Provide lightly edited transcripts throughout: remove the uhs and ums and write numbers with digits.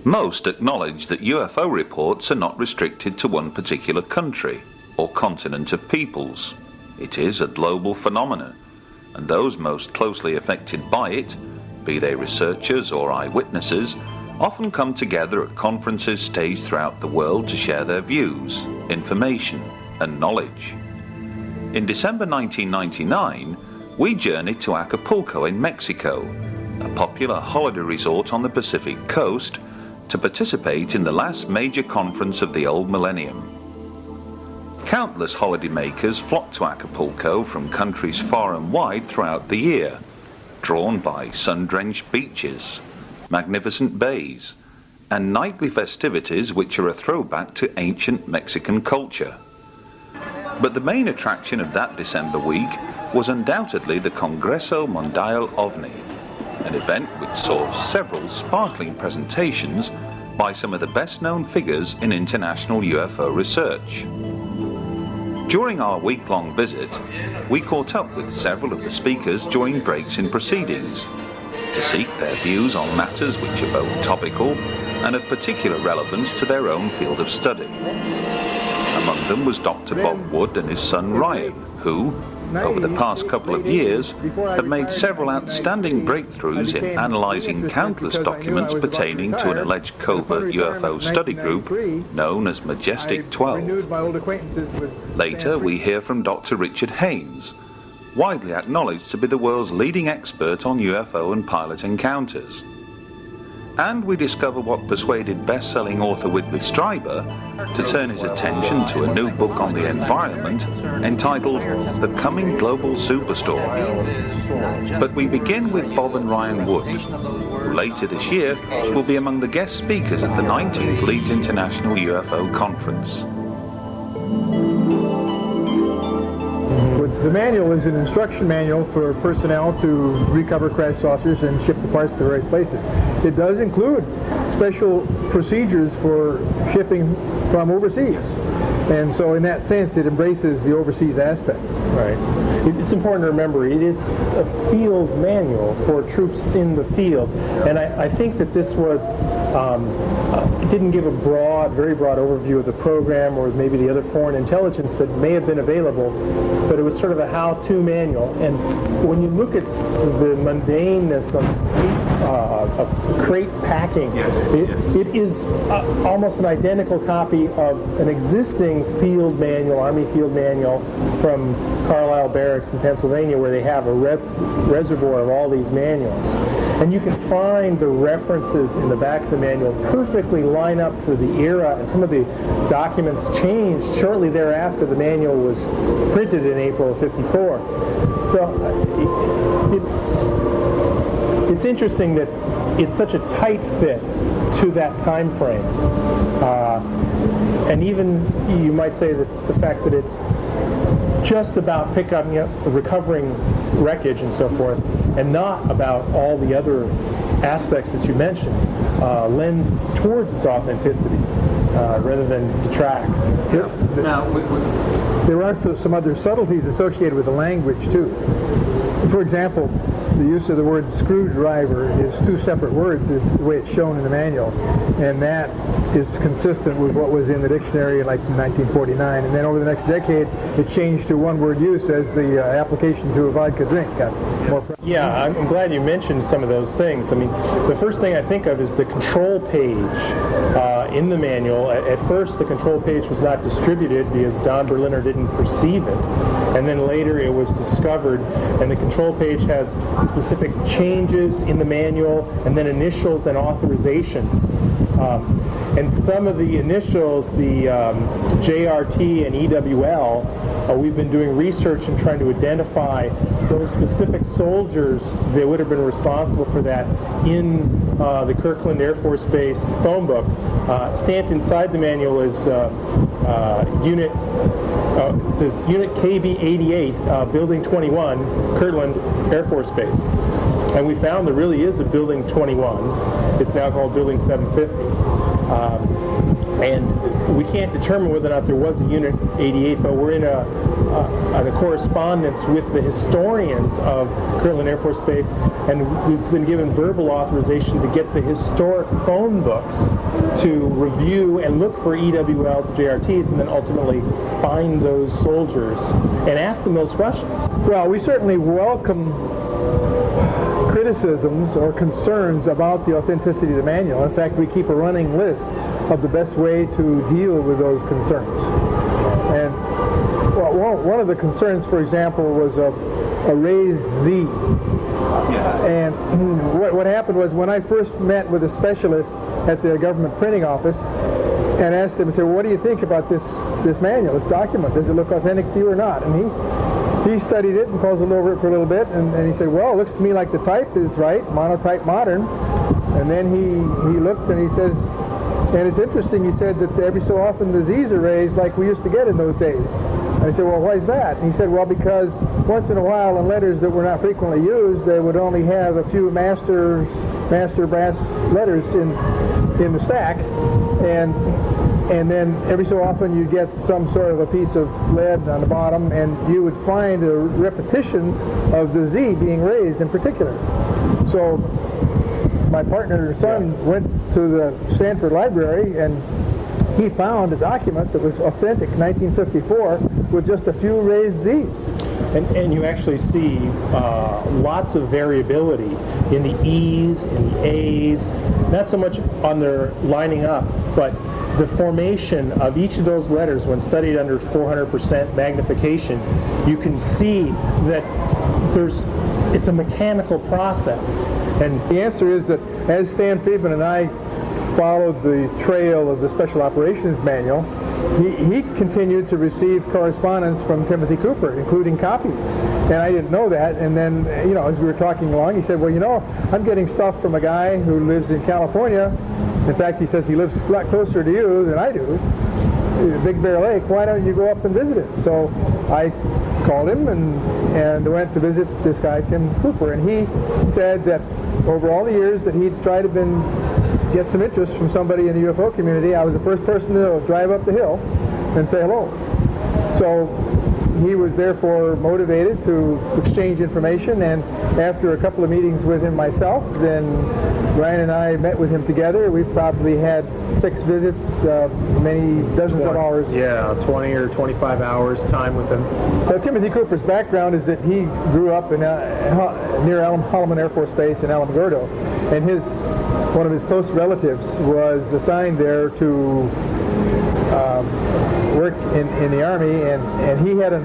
Most acknowledge that UFO reports are not restricted to one particular country or continent of peoples. It is a global phenomenon, and those most closely affected by it, be they researchers or eyewitnesses, often come together at conferences staged throughout the world to share their views, information, and knowledge. In December 1999, we journeyed to Acapulco in Mexico, a popular holiday resort on the Pacific coast, to participate in the last major conference of the old millennium. Countless holidaymakers flock to Acapulco from countries far and wide throughout the year, drawn by sun-drenched beaches, magnificent bays, and nightly festivities which are a throwback to ancient Mexican culture. But the main attraction of that December week was undoubtedly the Congreso Mundial OVNI, an event which saw several sparkling presentations by some of the best-known figures in international UFO research. During our week-long visit, we caught up with several of the speakers during breaks in proceedings to seek their views on matters which are both topical and of particular relevance to their own field of study. Among them was Dr. Bob Wood and his son Ryan, who, over the past couple of years, have made several outstanding breakthroughs in analyzing countless documents pertaining to an alleged covert UFO study group known as Majestic 12. Later, we hear from Dr. Richard Haynes, widely acknowledged to be the world's leading expert on UFO and pilot encounters. And we discover what persuaded best-selling author Whitley Strieber to turn his attention to a new book on the environment entitled The Coming Global Superstorm. But we begin with Bob and Ryan Wood, who later this year will be among the guest speakers at the 19th Leeds International UFO Conference. The manual is an instruction manual for personnel to recover crashed saucers and ship the parts to various places. It does include special procedures for shipping from overseas. And so in that sense, it embraces the overseas aspect. Right. It's important to remember it is a field manual for troops in the field. And I think that this was, it didn't give a very broad overview of the program or maybe the other foreign intelligence that may have been available, but it was sort of a how-to manual. And when you look at the mundaneness of crate packing, it is almost an identical copy of an existing field manual, Army field manual from Carlisle Barracks in Pennsylvania, where they have a reservoir of all these manuals. And you can find the references in the back of the manual perfectly line up for the era, and some of the documents changed shortly thereafter the manual was printed in April of '54. So it's interesting that it's such a tight fit to that time frame. And even you might say that the fact that it's just about recovering wreckage and so forth, and not about all the other aspects that you mentioned, lends towards its authenticity rather than detracts. There are some other subtleties associated with the language too. For example, the use of the word screwdriver is two separate words, is the way it's shown in the manual, and that is consistent with what was in the dictionary like in 1949. And then over the next decade, it changed to one-word use as the application to a vodka drink got more. Yeah, I'm glad you mentioned some of those things. I mean, the first thing I think of is the control page in the manual. At first, the control page was not distributed because Don Berliner didn't perceive it, and then later it was discovered, and the control page has specific changes in the manual, and then initials and authorizations. And some of the initials, the JRT and EWL, we've been doing research and trying to identify those specific soldiers that would have been responsible for that in the Kirkland Air Force Base phone book. Stamped inside the manual is Unit KB88, Building 21, Kirtland Air Force Base. And we found there really is a Building 21. It's now called Building 750. And we can't determine whether or not there was a Unit 88, but we're in a the correspondence with the historians of Kirtland Air Force Base, and we've been given verbal authorization to get the historic phone books to review and look for EWLs and JRTs, and then ultimately find those soldiers and ask them those questions. Well, we certainly welcome criticisms or concerns about the authenticity of the manual. In fact, we keep a running list of the best way to deal with those concerns. And well, one of the concerns, for example, was a raised Z. And what happened was, when I first met with a specialist at the government printing office and asked him, I said, well, what do you think about this manual, this document? Does it look authentic to you or not? And he studied it and puzzled over it for a little bit, and he said, well, it looks to me like the type is right, monotype modern. And then he looked and he says, and it's interesting, he said that every so often the Z's are raised like we used to get in those days. And I said, well, why is that? And he said, well, because once in a while in letters that were not frequently used, they would only have a few master brass letters in the stack, and then every so often you get some sort of a piece of lead on the bottom, and you would find a repetition of the Z being raised in particular. So my partner's son went to the Stanford Library, and he found a document that was authentic, 1954, with just a few raised Z's. And you actually see lots of variability in the E's, in the A's, not so much on their lining up, but the formation of each of those letters when studied under 400% magnification. You can see that it's a mechanical process. And the answer is that as Stan Friedman and I followed the trail of the Special Operations Manual, he continued to receive correspondence from Timothy Cooper, including copies. And I didn't know that. And then, as we were talking along, he said, well, I'm getting stuff from a guy who lives in California. In fact, he says he lives a lot closer to you than I do, Big Bear Lake. Why don't you go up and visit him? So I called him and went to visit this guy, Tim Cooper. And he said that over all the years that he'd tried to get some interest from somebody in the UFO community, I was the first person to drive up the hill and say hello. So he was therefore motivated to exchange information, and after a couple of meetings with him myself, then Brian and I met with him together. We probably had 6 visits, many dozens of hours. Yeah, 20 or 25 hours time with him. So Timothy Cooper's background is that he grew up in near Holloman Air Force Base in Alamogordo, and one of his close relatives was assigned there to work in the Army, and he had an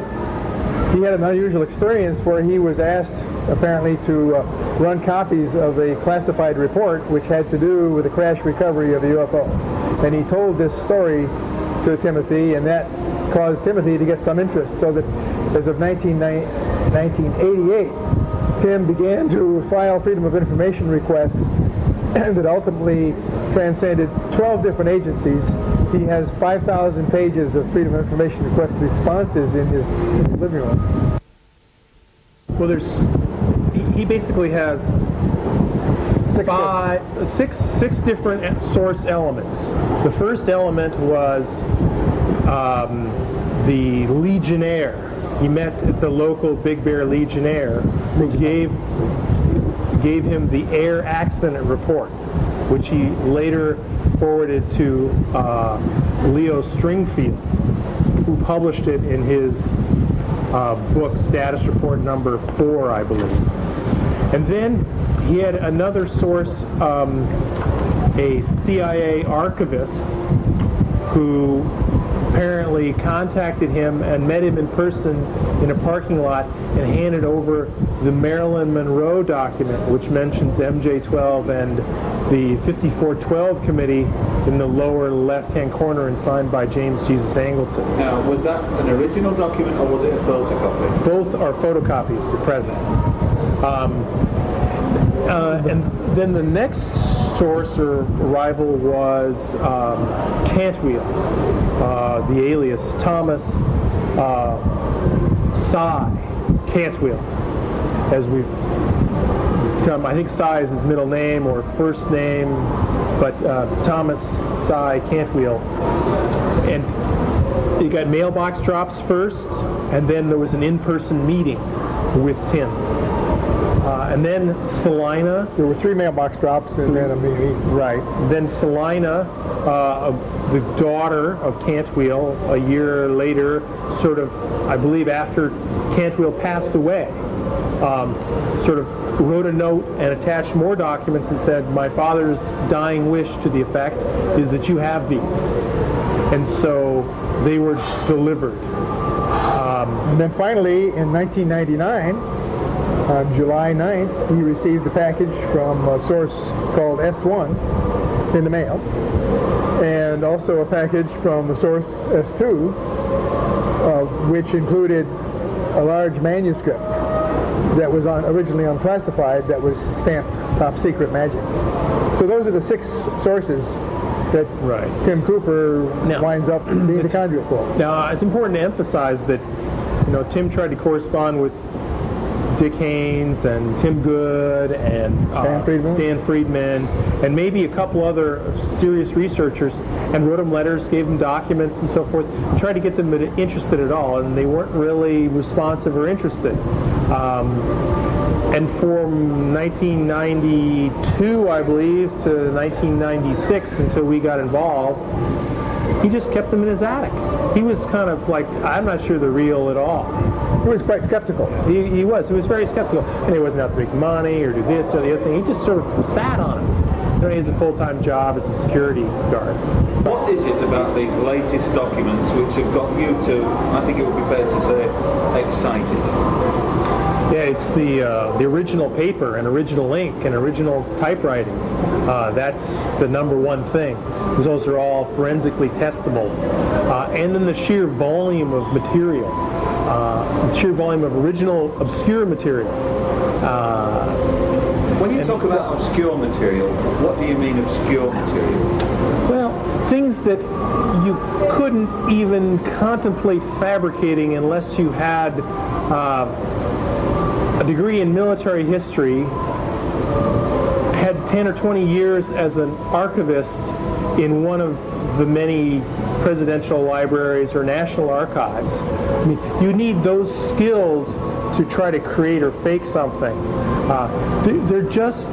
unusual experience where he was asked apparently to run copies of a classified report which had to do with the crash recovery of a UFO. And he told this story to Timothy, and that caused Timothy to get some interest, so that as of 1988, Tim began to file Freedom of Information requests that ultimately transcended 12 different agencies. He has 5,000 pages of Freedom of Information request responses in his living room. Well, he basically has six different source elements. The first element was the Legionnaire. He met at the local Big Bear Legionnaire, who gave him the air accident report, which he later forwarded to Leo Stringfield, who published it in his book Status Report number 4, I believe. And then he had another source, a CIA archivist, who apparently contacted him and met him in person in a parking lot and handed over the Marilyn Monroe document, which mentions MJ-12 and the 5412 committee in the lower left-hand corner and signed by James Jesus Angleton. Now, was that an original document or was it a photocopy? Both are photocopies at present. And then the next source or rival was Cantwheel, the alias Thomas Cy Cantwheel, as we've come. I think Cy is his middle name or first name, but Thomas Cy Cantwheel. And you got mailbox drops first, and then there was an in-person meeting with Tim. And then Salina. There were 3 mailbox drops and then a meeting. Right. Then Salina, the daughter of Cantwell, a year later, sort of, I believe after Cantwell passed away, sort of wrote a note and attached more documents and said, my father's dying wish to the effect is that you have these. And so they were delivered. And then finally, in 1999, on July 9th, he received a package from a source called S1 in the mail, and also a package from the source S2, which included a large manuscript that was originally unclassified, that was stamped Top Secret Magic. So those are the 6 sources that Tim Cooper winds up being the conduit for. Now, it's important to emphasize that, Tim tried to correspond with Dick Haynes and Tim Good and Stan Friedman and maybe a couple other serious researchers, and wrote them letters, gave them documents and so forth, tried to get them interested at all, and they weren't really responsive or interested. And from 1992, I believe, to 1996, until we got involved, he just kept them in his attic. He was kind of like, I'm not sure they're real at all. He was quite skeptical. He was very skeptical. And he wasn't out to make money or do this or the other thing. He just sort of sat on it. He has a full-time job as a security guard. What is it about these latest documents which have got you to, I think it would be fair to say, excited? Yeah, it's the original paper and original ink and original typewriting. That's the #1 thing. Those are all forensically testable. And then the sheer volume of material, the sheer volume of original obscure material. When you talk about obscure material, what do you mean obscure material? Well, things that you couldn't even contemplate fabricating unless you had a degree in military history, had 10 or 20 years as an archivist in one of the many presidential libraries or national archives. I mean, you need those skills to try to create or fake something. They're just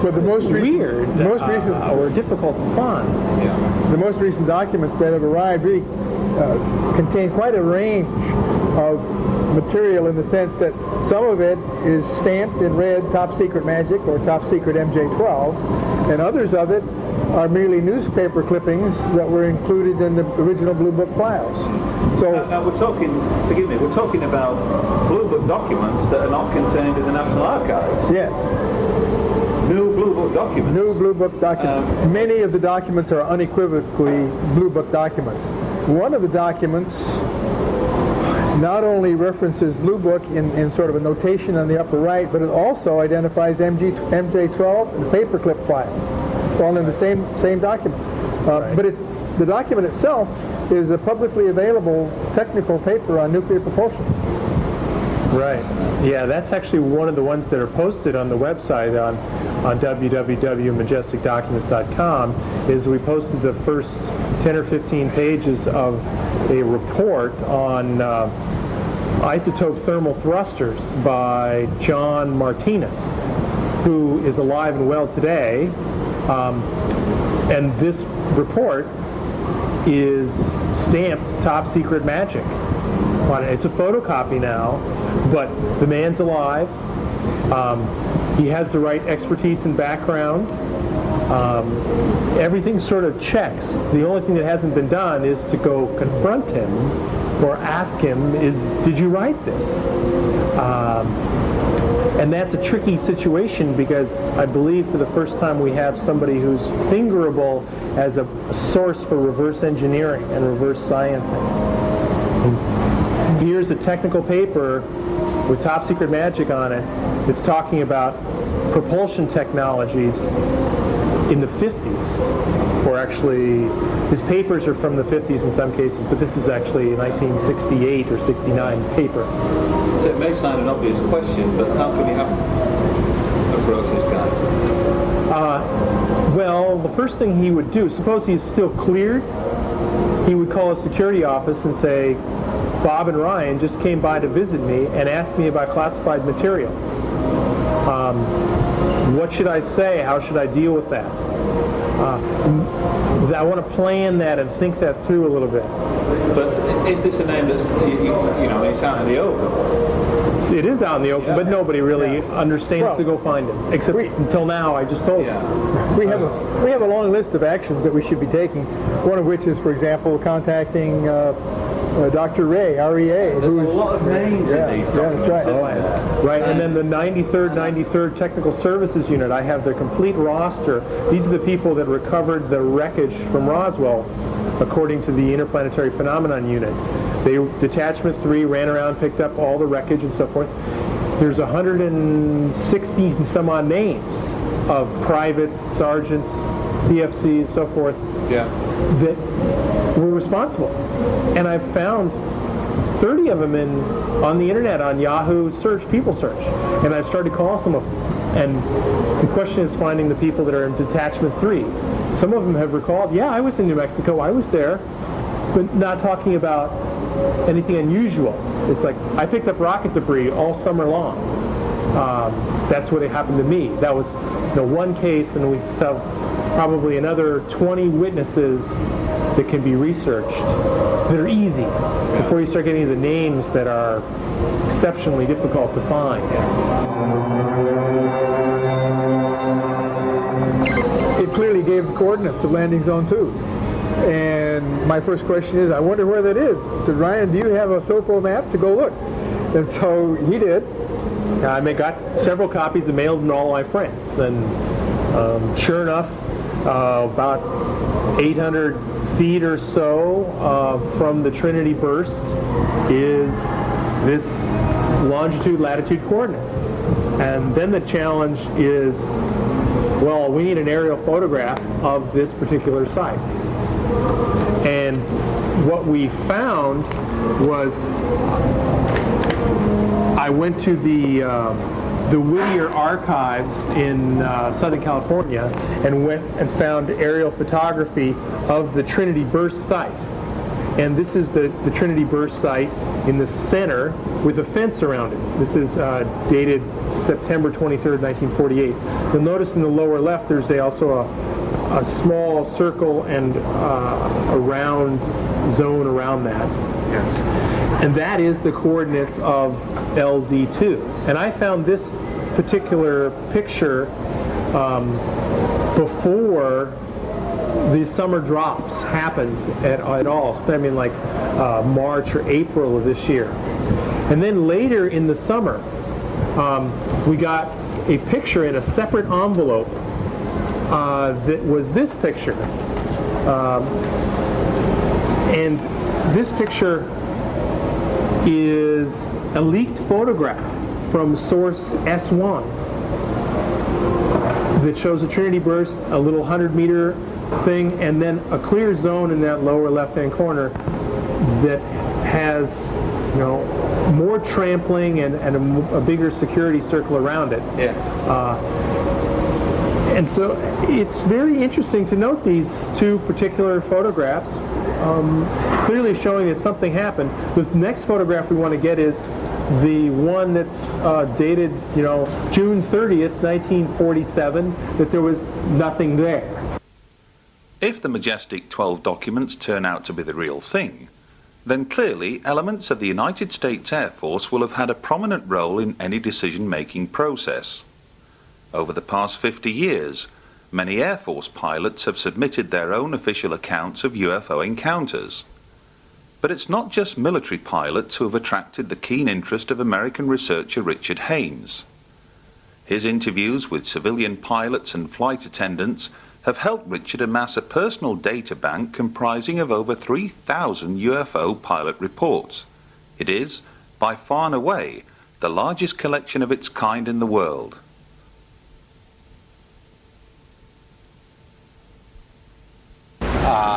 the most weird recent or difficult to find. Yeah. The most recent documents that have arrived really contain quite a range of material, in the sense that some of it is stamped in red Top Secret Magic or Top Secret MJ12, and others of it are merely newspaper clippings that were included in the original Blue Book files. So now we're talking, forgive me, we're talking about Blue Book documents that are not contained in the National Archives. yes, New Blue Book documents. new Blue Book documents. Many of the documents are unequivocally Blue Book documents. One of the documents not only references Blue Book in sort of a notation on the upper right, but it also identifies MJ12 and paperclip files, all in the same document. But the document itself is a publicly available technical paper on nuclear propulsion. Right. Yeah, that's actually one of the ones that are posted on the website on www.majesticdocuments.com. Is we posted the first 10 or 15 pages of a report on isotope thermal thrusters by John Martinez, who is alive and well today. And this report is stamped Top Secret Magic on it. It's a photocopy now, but the man's alive. He has the right expertise and background. Everything sort of checks. The only thing that hasn't been done is to go confront him or ask him, did you write this? And that's a tricky situation, because I believe for the first time we have somebody who's fingerable as a source for reverse engineering and reverse sciencing. Here's a technical paper with Top Secret Magic on it that's talking about propulsion technologies in the 50s, or actually his papers are from the 50s in some cases, but this is actually a 1968 or 69 paper. So it may sound an obvious question, but how can you approach this guy? Well, the first thing he would do, suppose he's still cleared, he would call a security office and say, Bob and Ryan just came by to visit me and asked me about classified material. What should I say? How should I deal with that? I want to plan that and think that through a little bit. But is this a name that's, you know, it's out in the open? It is out in the open, but nobody really understands to go find it. Except until now, I just told you. We have a long list of actions that we should be taking. One of which is, for example, contacting Dr. Ray, REA. There's a lot of names in these documents, that's right. isn't there? Right, and then the 93rd Technical Services Unit, I have their complete roster. These are the people that recovered the wreckage from Roswell, according to the Interplanetary Phenomenon Unit. Detachment 3 ran around, picked up all the wreckage and so forth. There's 160 and some odd names of privates, sergeants, PFCs, so forth, that were responsible. And I've found 30 of them on the internet, on Yahoo search, people search. And I've started calling some of them. And the question is finding the people that are in Detachment 3. Some of them have recalled, yeah, I was in New Mexico, I was there, but not talking about anything unusual. It's like, I picked up rocket debris all summer long. That's what happened to me. That was one case, and we have probably another 20 witnesses that can be researched that are easy before you start getting the names that are exceptionally difficult to find. It clearly gave the coordinates of landing zone 2. And my first question is, I wonder where that is. I said, Ryan, do you have a topo map to go look? And so he did. I got several copies and mailed them to all my friends. And sure enough, about 800 feet or so from the Trinity burst is this longitude-latitude coordinate. And then the challenge is, well, we need an aerial photograph of this particular site. And what we found was, I went to the Whittier Archives in Southern California and went and found aerial photography of the Trinity burst site. And this is the Trinity burst site in the center with a fence around it. This is dated September 23rd, 1948. You'll notice in the lower left there's also a small circle and a round zone around that. Yes. And that is the coordinates of LZ2. And I found this particular picture before the summer drops happened at all. I mean, like March or April of this year. And then later in the summer, we got a picture in a separate envelope that was this picture. And this picture is a leaked photograph from source S1 that shows a Trinity burst, a little 100-meter thing, and then a clear zone in that lower left-hand corner that has, more trampling and a bigger security circle around it. Yeah. And so it's very interesting to note these two particular photographs, clearly showing that something happened. The next photograph we want to get is the one that's dated, June 30th, 1947, that there was nothing there. If the Majestic 12 documents turn out to be the real thing, then clearly elements of the United States Air Force will have had a prominent role in any decision-making process. Over the past 50 years, many Air Force pilots have submitted their own official accounts of UFO encounters. But it's not just military pilots who have attracted the keen interest of American researcher Richard Haynes. His interviews with civilian pilots and flight attendants have helped Richard amass a personal data bank comprising of over 3,000 UFO pilot reports. It is, by far and away, the largest collection of its kind in the world.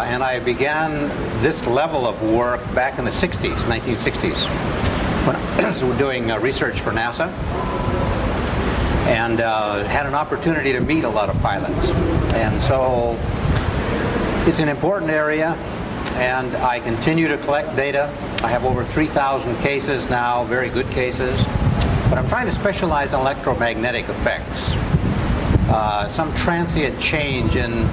And I began this level of work back in the 60s, 1960s, when I was doing research for NASA, and had an opportunity to meet a lot of pilots. And so it's an important area, and I continue to collect data I have over 3,000 cases now, very good cases. But I'm trying to specialize in electromagnetic effects. Some transient change in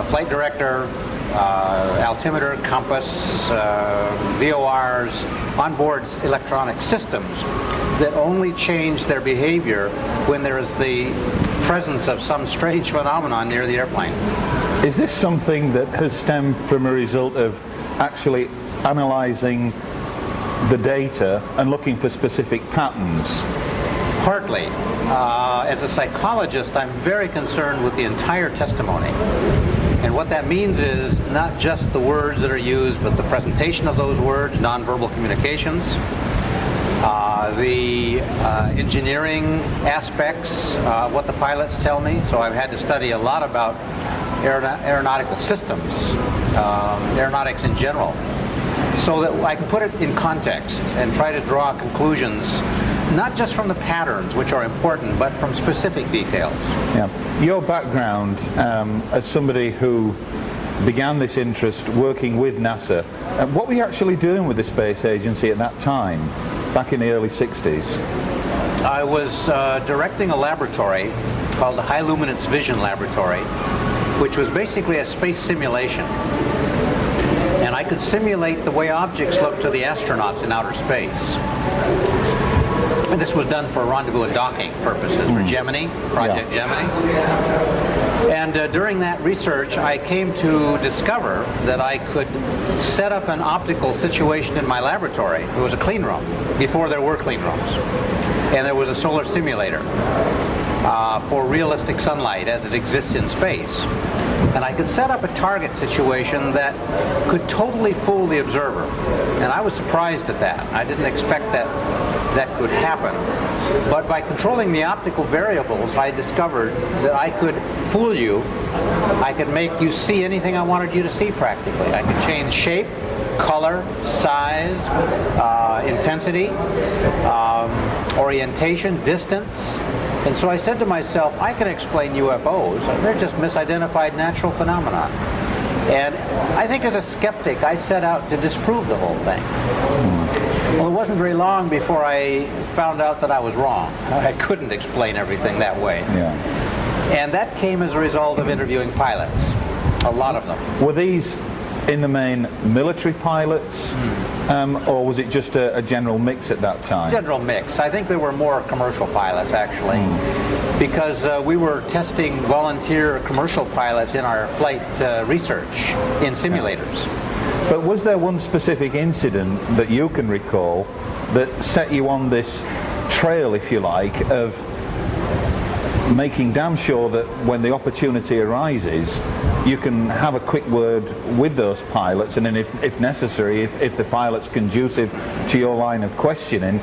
flight director, altimeter, compass, VORs, onboard electronic systems that only change their behavior when there is the presence of some strange phenomenon near the airplane. Is this something that has stemmed from a result of actually analyzing the data and looking for specific patterns? Partly. As a psychologist, I'm very concerned with the entire testimony. And what that means is not just the words that are used, but the presentation of those words, nonverbal communications, the engineering aspects, what the pilots tell me. So I've had to study a lot about aeronautical systems, aeronautics in general, so that I can put it in context and try to draw conclusions, not just from the patterns, which are important, but from specific details. Yeah. Your background as somebody who began this interest working with NASA, what were you actually doing with the space agency at that time, back in the early 60s? I was directing a laboratory called the High Luminance Vision Laboratory, which was basically a space simulation. And I could simulate the way objects look to the astronauts in outer space. And this was done for rendezvous and docking purposes, for Gemini, Project Gemini. And during that research, I came to discover that I could set up an optical situation in my laboratory. It was a clean room, before there were clean rooms. And there was a solar simulator for realistic sunlight as it exists in space. And I could set up a target situation that could totally fool the observer. And I was surprised at that. I didn't expect that could happen. But by controlling the optical variables, I discovered that I could fool you. I could make you see anything I wanted you to see practically. I could change shape, color, size, intensity, orientation, distance. And so I said to myself, I can explain UFOs. They're just misidentified natural phenomena. And I think as a skeptic, I set out to disprove the whole thing. Well, it wasn't very long before I found out that I was wrong. I couldn't explain everything that way. Yeah. And that came as a result of interviewing pilots, a lot of them. Were these in the main military pilots, or was it just a general mix at that time? General mix. I think there were more commercial pilots, actually, because we were testing volunteer commercial pilots in our flight research in simulators. But was there one specific incident that you can recall that set you on this trail, if you like, of making damn sure that when the opportunity arises, you can have a quick word with those pilots, and then if necessary, if the pilot's conducive to your line of questioning,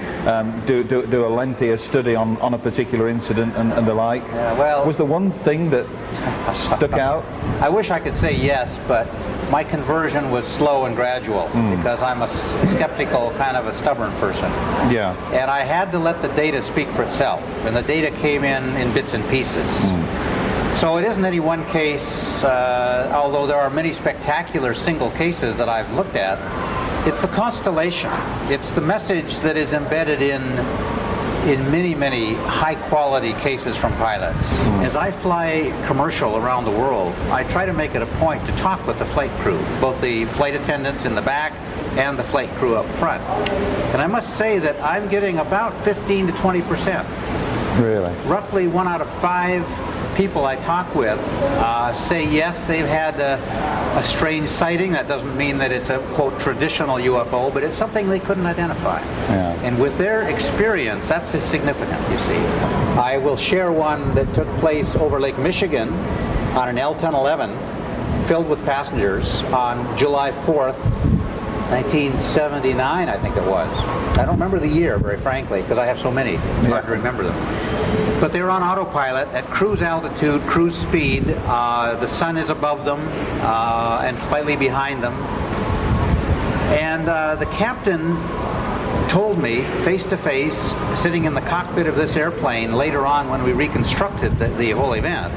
do a lengthier study on a particular incident and the like? Yeah, well, was there one thing that stuck out? I wish I could say yes, but my conversion was slow and gradual because I'm a skeptical, kind of a stubborn person. Yeah. And I had to let the data speak for itself, and the data came in bits and pieces. So it isn't any one case, although there are many spectacular single cases that I've looked at. It's the constellation. It's the message that is embedded in many, many high-quality cases from pilots. As I fly commercial around the world, I try to make it a point to talk with the flight crew, both the flight attendants in the back and the flight crew up front. And I must say that I'm getting about 15 to 20%. Really? Roughly 1 out of 5 people I talk with say yes, they've had a strange sighting. That doesn't mean that it's a, quote, traditional UFO, but it's something they couldn't identify. Yeah. And with their experience, that's significant, you see. I will share one that took place over Lake Michigan on an L-1011 filled with passengers on July 4th, 1979, I think it was. I don't remember the year, very frankly, because I have so many. It's hard to remember them. But they were on autopilot at cruise altitude, cruise speed. The sun is above them and slightly behind them. And the captain told me, face to face, sitting in the cockpit of this airplane later on when we reconstructed the whole event,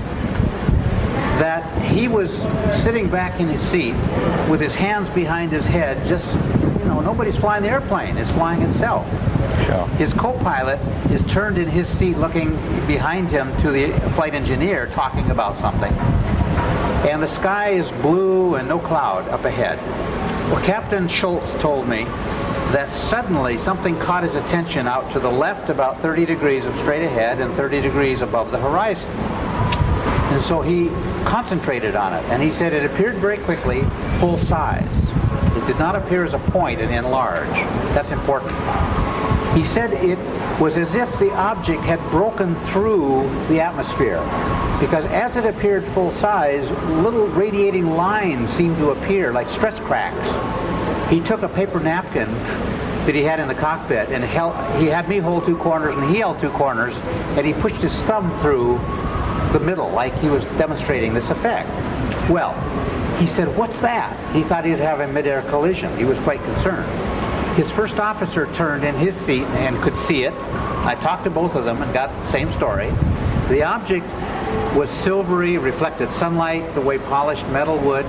that he was sitting back in his seat with his hands behind his head, just nobody's flying the airplane. It's flying itself. Sure. His co-pilot is turned in his seat looking behind him to the flight engineer talking about something. And the sky is blue and no cloud up ahead. Well, Captain Schultz told me that suddenly something caught his attention out to the left about 30 degrees of straight ahead and 30 degrees above the horizon. And so he concentrated on it, and he said it appeared very quickly, full size. It did not appear as a point and enlarge. That's important. He said it was as if the object had broken through the atmosphere, because as it appeared full size, little radiating lines seemed to appear like stress cracks. He took a paper napkin that he had in the cockpit, and he had me hold 2 corners and he held 2 corners, and he pushed his thumb through the middle like he was demonstrating this effect. Well, he said, "What's that?" He thought he'd have a mid-air collision. He was quite concerned. His first officer turned in his seat and could see it. I talked to both of them and got the same story. The object was silvery, reflected sunlight the way polished metal would,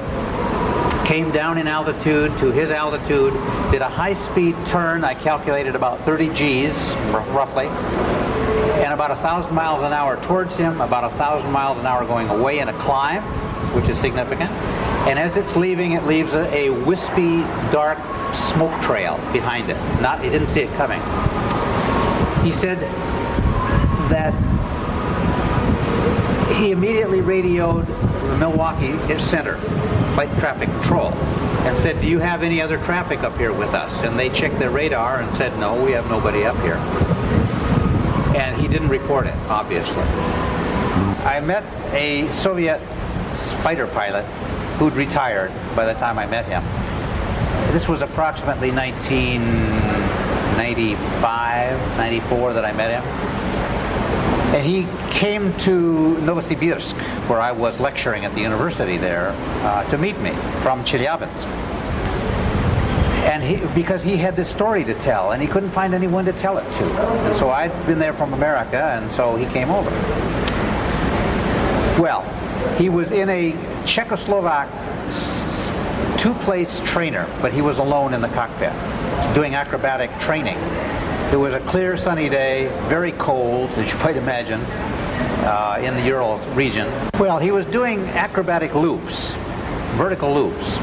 came down in altitude to his altitude, did a high-speed turn, I calculated about 30 Gs, roughly, and about 1,000 miles an hour towards him, about 1,000 miles an hour going away in a climb, which is significant. And as it's leaving, it leaves a wispy, dark smoke trail behind it. He didn't see it coming. He said that he immediately radioed the Milwaukee Center, Flight Traffic Control, and said, "Do you have any other traffic up here with us?" And they checked their radar and said, "No, we have nobody up here." And he didn't report it, obviously. I met a Soviet fighter pilot who'd retired by the time I met him. This was approximately 1995, 94 that I met him. And he came to Novosibirsk, where I was lecturing at the university there, to meet me from Chelyabinsk. And because he had this story to tell, and he couldn't find anyone to tell it to. And so I'd been there from America, and so he came over. Well, he was in a Czechoslovak 2-place trainer, but he was alone in the cockpit, doing acrobatic training. It was a clear, sunny day, very cold, as you might imagine, in the Ural region. Well, he was doing acrobatic loops, vertical loops.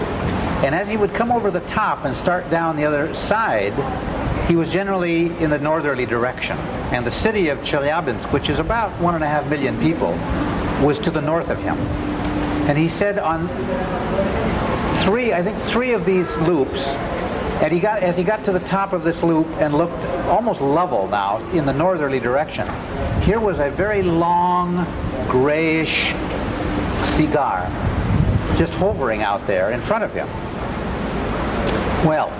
And as he would come over the top and start down the other side, he was generally in the northerly direction. And the city of Chelyabinsk, which is about 1.5 million people, was to the north of him. And he said on three of these loops, and as he got to the top of this loop and looked almost level now in the northerly direction, here was a very long, grayish cigar just hovering out there in front of him. Well,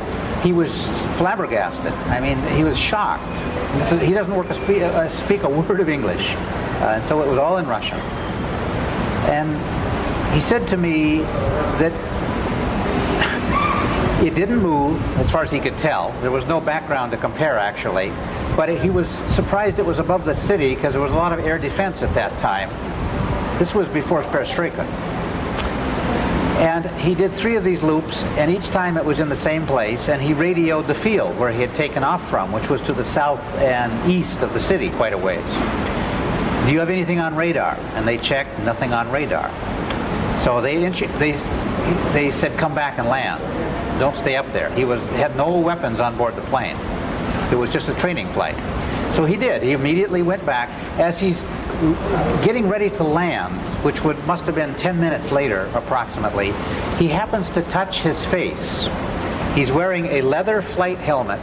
he was flabbergasted. I mean, he was shocked. He doesn't speak a word of English, and so it was all in Russian. And he said to me that it didn't move, as far as he could tell. There was no background to compare, actually. But he was surprised it was above the city, because there was a lot of air defense at that time. This was before Perestroika. And he did 3 of these loops, and each time it was in the same place, and he radioed the field where he had taken off from, which was to the south and east of the city quite a ways. "Do you have anything on radar?" And they checked, nothing on radar. So they said, "Come back and land. Don't stay up there." He had no weapons on board the plane. It was just a training flight. So he did. He immediately went back. As he's getting ready to land, which must have been 10 minutes later approximately, he happens to touch his face. He's wearing a leather flight helmet,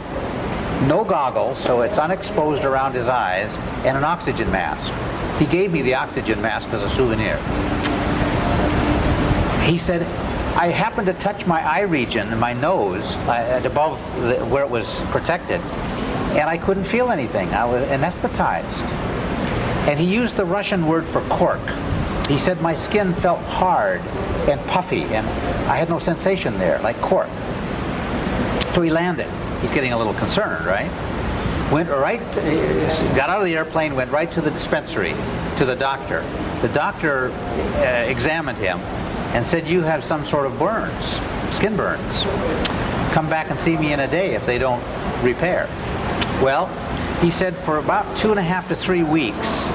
no goggles, so it's unexposed around his eyes, and an oxygen mask. He gave me the oxygen mask as a souvenir. He said, "I happened to touch my eye region, my nose, above where it was protected, and I couldn't feel anything. I was anesthetized." And he used the Russian word for cork. He said, "My skin felt hard and puffy, and I had no sensation there, like cork." So he landed. He's getting a little concerned, right? Got out of the airplane, went right to the dispensary, to the doctor. The doctor examined him and said, "You have some sort of burns, skin burns." come back and see me in a day if they don't repair. Well, he said for about 2.5 to 3 weeks,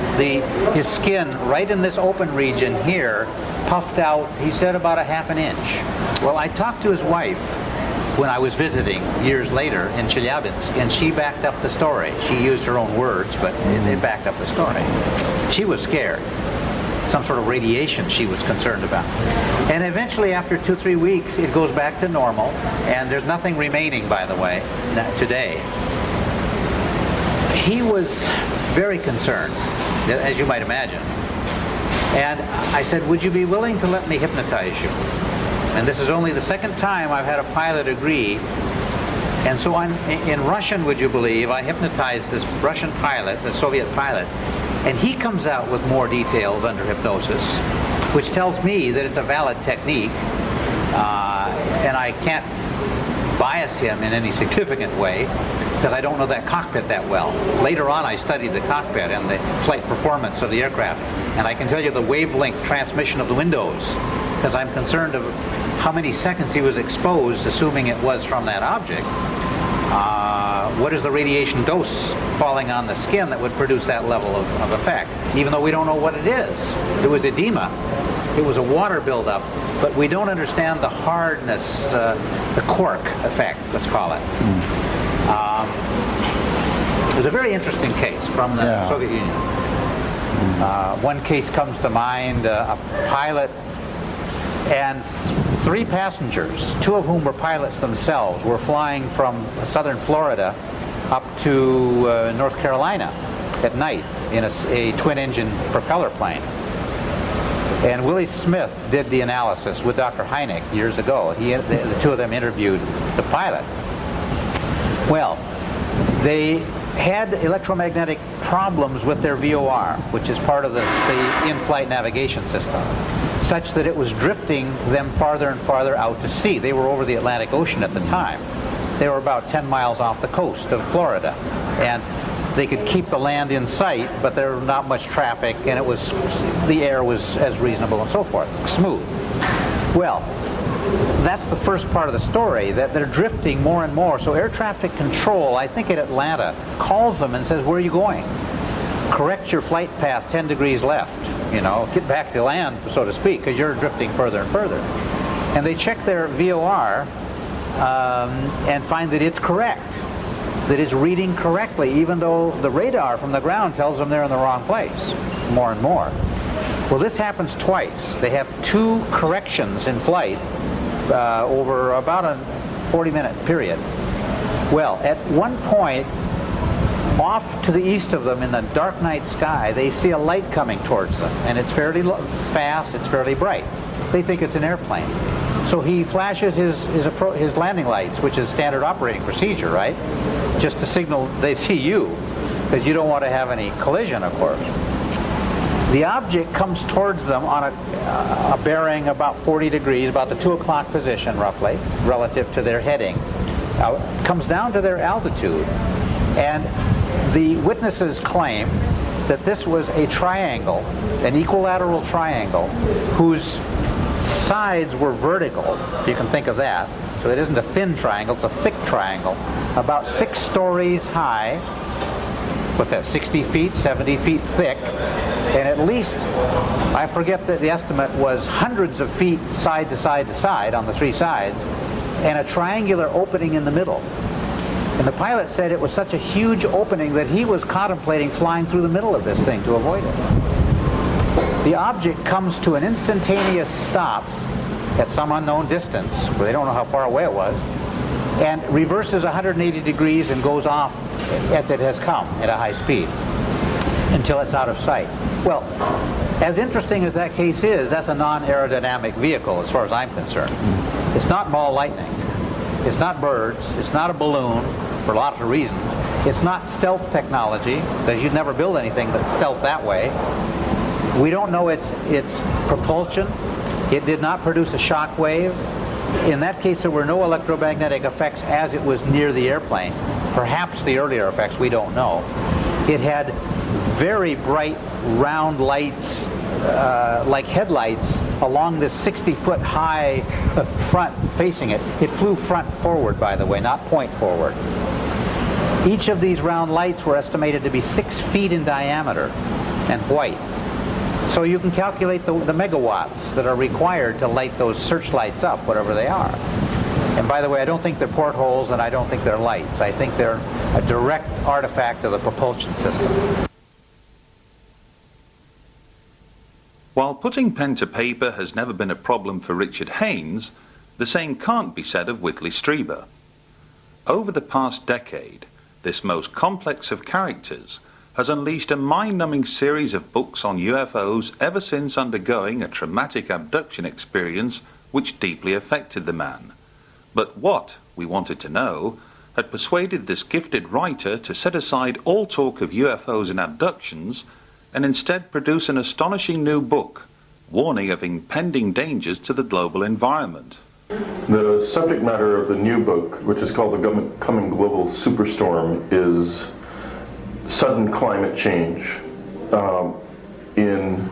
his skin right in this open region here puffed out, he said, about 1/2 inch. Well, I talked to his wife when I was visiting years later in Chelyabinsk, and she backed up the story. She used her own words, but they backed up the story. She was scared. Some sort of radiation she was concerned about. And eventually, after 2-3 weeks, it goes back to normal, and there's nothing remaining, by the way, today. He was very concerned, as you might imagine. And I said, would you be willing to let me hypnotize you? And this is only the second time I've had a pilot agree. And so in Russian, would you believe, I hypnotized this Russian pilot, the Soviet pilot, and he comes out with more details under hypnosis, which tells me that it's a valid technique, and I can't bias him in any significant way, because I don't know that cockpit that well. Later on, I studied the cockpit and the flight performance of the aircraft, and I can tell you the wavelength transmission of the windows, because I'm concerned of how many seconds he was exposed, assuming it was from that object. What is the radiation dose falling on the skin that would produce that level of effect, even though we don't know what it is. It was edema. It was a water buildup, but we don't understand the hardness, the cork effect, let's call it. It was a very interesting case from the Soviet Union. One case comes to mind, a pilot and 3 passengers, 2 of whom were pilots themselves, were flying from southern Florida up to North Carolina at night in a twin-engine propeller plane. And Willie Smith did the analysis with Dr. Hynek years ago. The 2 of them interviewed the pilot. Well, they had electromagnetic problems with their VOR, which is part of the in-flight navigation system, such that it was drifting them farther and farther out to sea. They were over the Atlantic Ocean at the time. They were about 10 miles off the coast of Florida, and they could keep the land in sight, but there was not much traffic, and the air was as reasonable and so forth, smooth. Well, that's the first part of the story, that they're drifting more and more. So air traffic control, I think in Atlanta, calls them and says, where are you going? Correct your flight path 10 degrees left, you know, get back to land, so to speak, because you're drifting further and further. And they check their VOR and find that it's correct, that it's reading correctly, even though the radar from the ground tells them they're in the wrong place, more and more. Well, this happens twice. They have 2 corrections in flight over about a 40-minute period. Well, at one point, off to the east of them in the dark night sky, they see a light coming towards them, and it's fairly fast, it's fairly bright. They think it's an airplane. So he flashes his landing lights, which is standard operating procedure, right? Just to signal they see you, because you don't want to have any collision, of course. The object comes towards them on a bearing about 40 degrees, about the 2 o'clock position, roughly, relative to their heading. Comes down to their altitude, and the witnesses claim that this was a triangle, an equilateral triangle, whose sides were vertical, if you can think of that. So it isn't a thin triangle, it's a thick triangle, about 6 stories high. What's that, 60 feet, 70 feet thick, and at least, I forget that the estimate was hundreds of feet side to side to side on the 3 sides, and a triangular opening in the middle. And the pilot said it was such a huge opening that he was contemplating flying through the middle of this thing to avoid it. The object comes to an instantaneous stop at some unknown distance, where they don't know how far away it was, and reverses 180 degrees and goes off as it has come at a high speed until it's out of sight. Well, as interesting as that case is, that's a non-aerodynamic vehicle as far as I'm concerned. It's not ball lightning. It's not birds. It's not a balloon, for lots of reasons. It's not stealth technology, because you'd never build anything that's stealth that way. We don't know its propulsion. It did not produce a shock wave. In that case, there were no electromagnetic effects as it was near the airplane. Perhaps the earlier effects, we don't know. It had very bright round lights, like headlights, along this 60-foot high front facing it. It flew front forward, by the way, not point forward. Each of these round lights were estimated to be 6 feet in diameter and white. So you can calculate the megawatts that are required to light those searchlights up, whatever they are. And by the way, I don't think they're portholes, and I don't think they're lights. I think they're a direct artifact of the propulsion system. While putting pen to paper has never been a problem for Richard Haynes, the same can't be said of Whitley Strieber. Over the past decade, this most complex of characters has unleashed a mind-numbing series of books on UFOs ever since undergoing a traumatic abduction experience which deeply affected the man. But what, we wanted to know, had persuaded this gifted writer to set aside all talk of UFOs and abductions and instead produce an astonishing new book, warning of impending dangers to the global environment. The subject matter of the new book, which is called The Coming Global Superstorm, is sudden climate change. In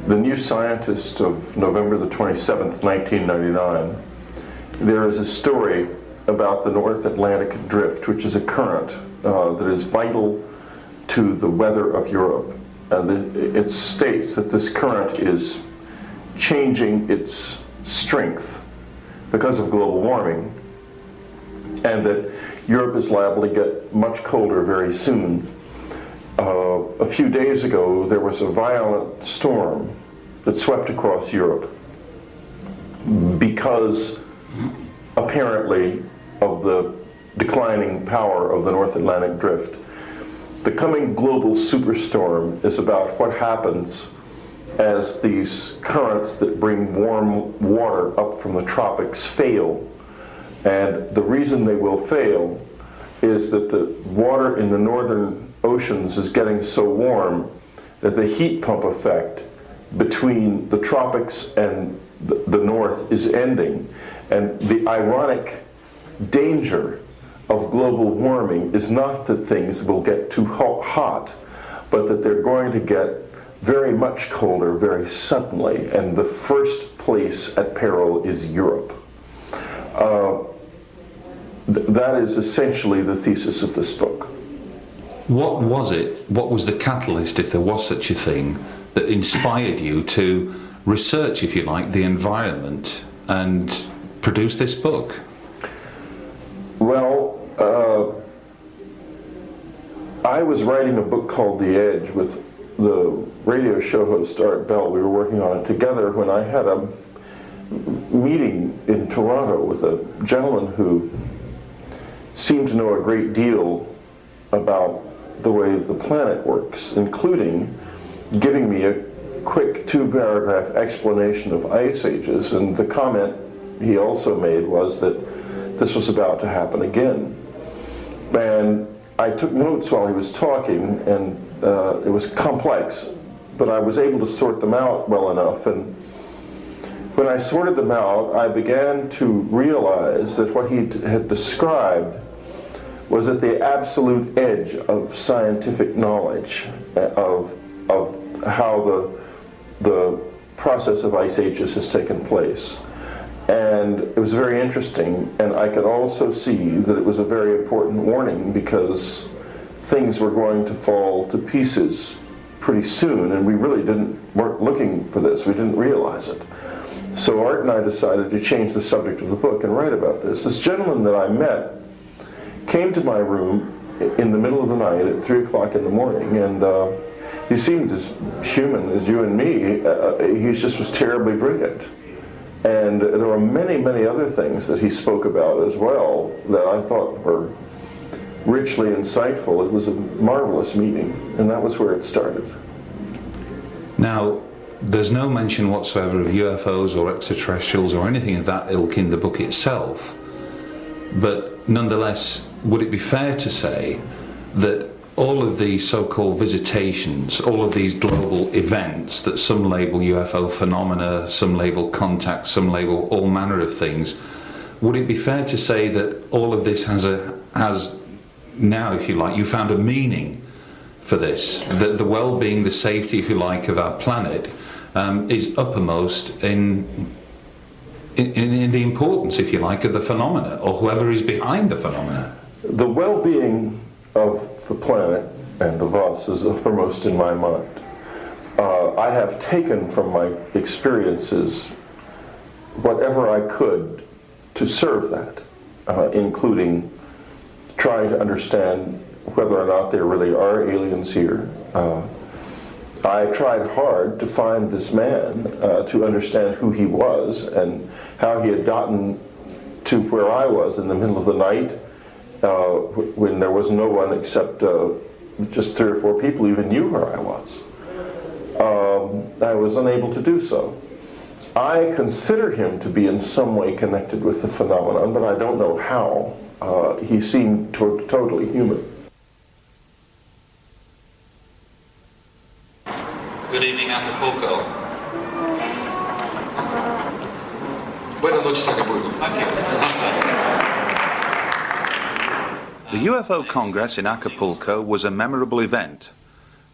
The New Scientist of November the 27th, 1999, there is a story about the North Atlantic Drift, which is a current that is vital to the weather of Europe. It states that this current is changing its strength because of global warming, and that Europe is liable to get much colder very soon. A few days ago, there was a violent storm that swept across Europe because, apparently, of the declining power of the North Atlantic Drift. The coming global superstorm is about what happens as these currents that bring warm water up from the tropics fail. And the reason they will fail is that the water in the northern oceans is getting so warm that the heat pump effect between the tropics and the north is ending. And the ironic danger of global warming is not that things will get too hot, but that they're going to get very much colder very suddenly, and the first place at peril is Europe. That is essentially the thesis of this book. What was it, what was the catalyst, if there was such a thing, that inspired you to research, if you like, the environment and produce this book? Well, I was writing a book called The Edge with the radio show host Art Bell. We were working on it together when I had a meeting in Toronto with a gentleman who seemed to know a great deal about the way the planet works, including giving me a quick 2-paragraph explanation of ice ages, and the comment he also made was that this was about to happen again. And I took notes while he was talking, and it was complex, but I was able to sort them out well enough. And when I sorted them out, I began to realize that what he had described was at the absolute edge of scientific knowledge of how the process of ice ages has taken place. And it was very interesting, and I could also see that it was a very important warning because things were going to fall to pieces pretty soon, and we really weren't looking for this. We didn't realize it. So Art and I decided to change the subject of the book and write about this. This gentleman that I met came to my room in the middle of the night at 3 o'clock in the morning, and he seemed as human as you and me. He just was terribly brilliant. And there were many, many other things that he spoke about as well that I thought were richly insightful. It was a marvelous meeting, and that was where it started. Now, there's no mention whatsoever of UFOs or extraterrestrials or anything of that ilk in the book itself, but nonetheless, would it be fair to say that all of these so-called visitations, all of these global events that some label UFO phenomena, some label contact, some label all manner of things, would it be fair to say that all of this has now, if you like, you found a meaning for this. The well-being, the safety, if you like, of our planet is uppermost in the importance, if you like, of the phenomena, or whoever is behind the phenomena. The well-being of the planet and of us is uppermost in my mind. I have taken from my experiences whatever I could to serve that, including trying to understand whether or not there really are aliens here. I tried hard to find this man, to understand who he was and how he had gotten to where I was in the middle of the night, when there was no one except just 3 or 4 people who even knew where I was. I was unable to do so. I consider him to be in some way connected with the phenomenon, but I don't know how. He seemed totally human. Good evening, Acapulco. Buenas noches, Acapulco. Thank you. The UFO Congress in Acapulco was a memorable event,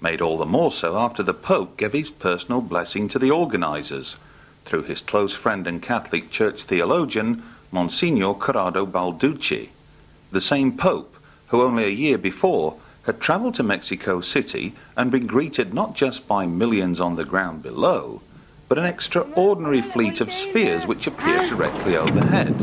made all the more so after the Pope gave his personal blessing to the organizers, through his close friend and Catholic Church theologian, Monsignor Corrado Balducci, the same Pope who only a year before had travelled to Mexico City and been greeted not just by millions on the ground below, but an extraordinary fleet of spheres which appeared directly overhead.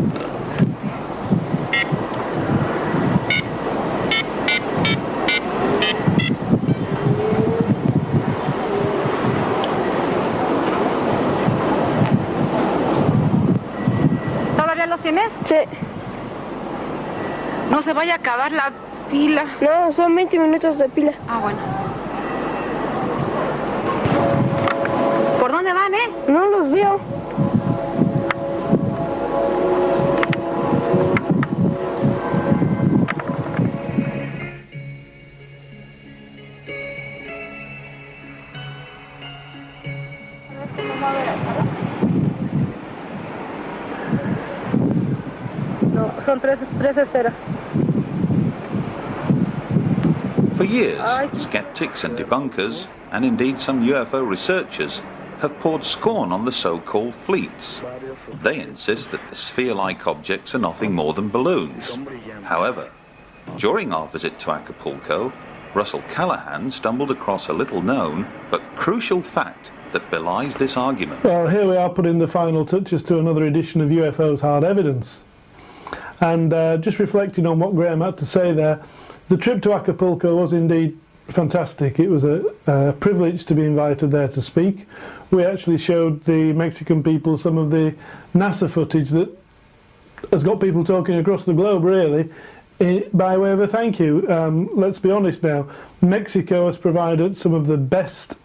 ¿Todavía los tienes? Sí. No se vaya a acabar la pila. No, son 20 minutos de pila. Ah, bueno. ¿Por dónde van, No los veo. No, son tres esferas. For years, skeptics and debunkers, and indeed some UFO researchers, have poured scorn on the so-called fleets. They insist that the sphere-like objects are nothing more than balloons. However, during our visit to Acapulco, Russell Callahan stumbled across a little-known but crucial fact that belies this argument. Well, here we are putting the final touches to another edition of UFOs Hard Evidence. And just reflecting on what Graham had to say there, the trip to Acapulco was indeed fantastic. It was a privilege to be invited there to speak. We actually showed the Mexican people some of the NASA footage that has got people talking across the globe, really, by way of a thank you. Let's be honest now, Mexico has provided some of the best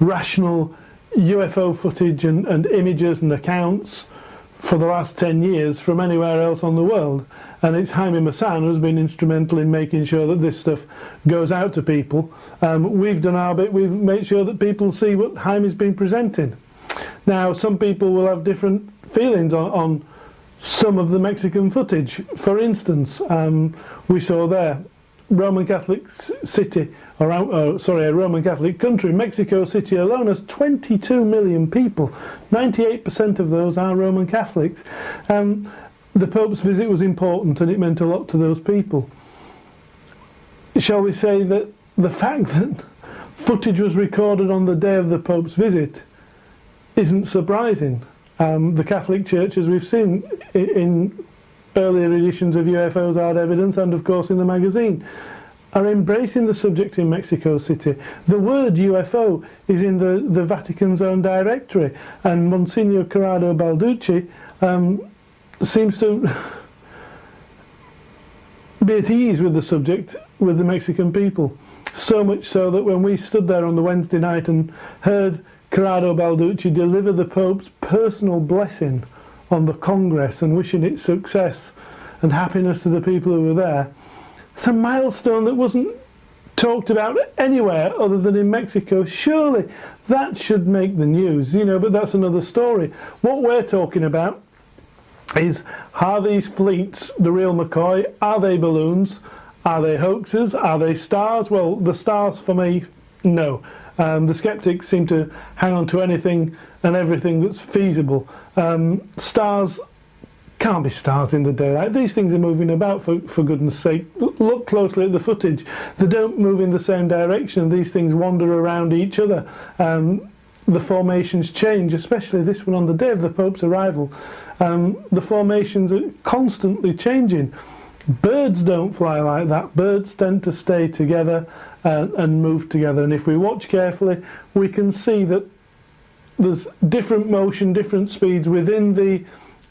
rational UFO footage and images and accounts for the last 10 years from anywhere else on the world. And it's Jaime Maussan who's been instrumental in making sure that this stuff goes out to people. We've done our bit, we've made sure that people see what Jaime's been presenting. Now, some people will have different feelings on some of the Mexican footage. For instance, we saw there, Roman Catholic city, a Roman Catholic country. Mexico City alone has 22 million people. 98% of those are Roman Catholics. The Pope's visit was important and it meant a lot to those people. Shall we say that the fact that footage was recorded on the day of the Pope's visit isn't surprising. The Catholic Church, as we've seen in earlier editions of UFOs Hard Evidence and of course in the magazine, are embracing the subject in Mexico City. The word UFO is in the Vatican's own directory, and Monsignor Corrado Balducci seems to be at ease with the subject with the Mexican people. So much so that when we stood there on the Wednesday night and heard Corrado Balducci deliver the Pope's personal blessing on the Congress and wishing it success and happiness to the people who were there, it's a milestone that wasn't talked about anywhere other than in Mexico. Surely that should make the news, you know, but that's another story. What we're talking about is, are these fleets the real McCoy? Are they balloons? Are they hoaxes? Are they stars? Well, the stars for me, no. The skeptics seem to hang on to anything and everything that's feasible. Stars can't be stars in the daylight. These things are moving about, for goodness sake. Look closely at the footage. They don't move in the same direction. These things wander around each other. The formations change, especially this one on the day of the Pope's arrival. The formations are constantly changing. Birds don't fly like that. Birds tend to stay together and move together. And if we watch carefully, we can see that there's different motion, different speeds within the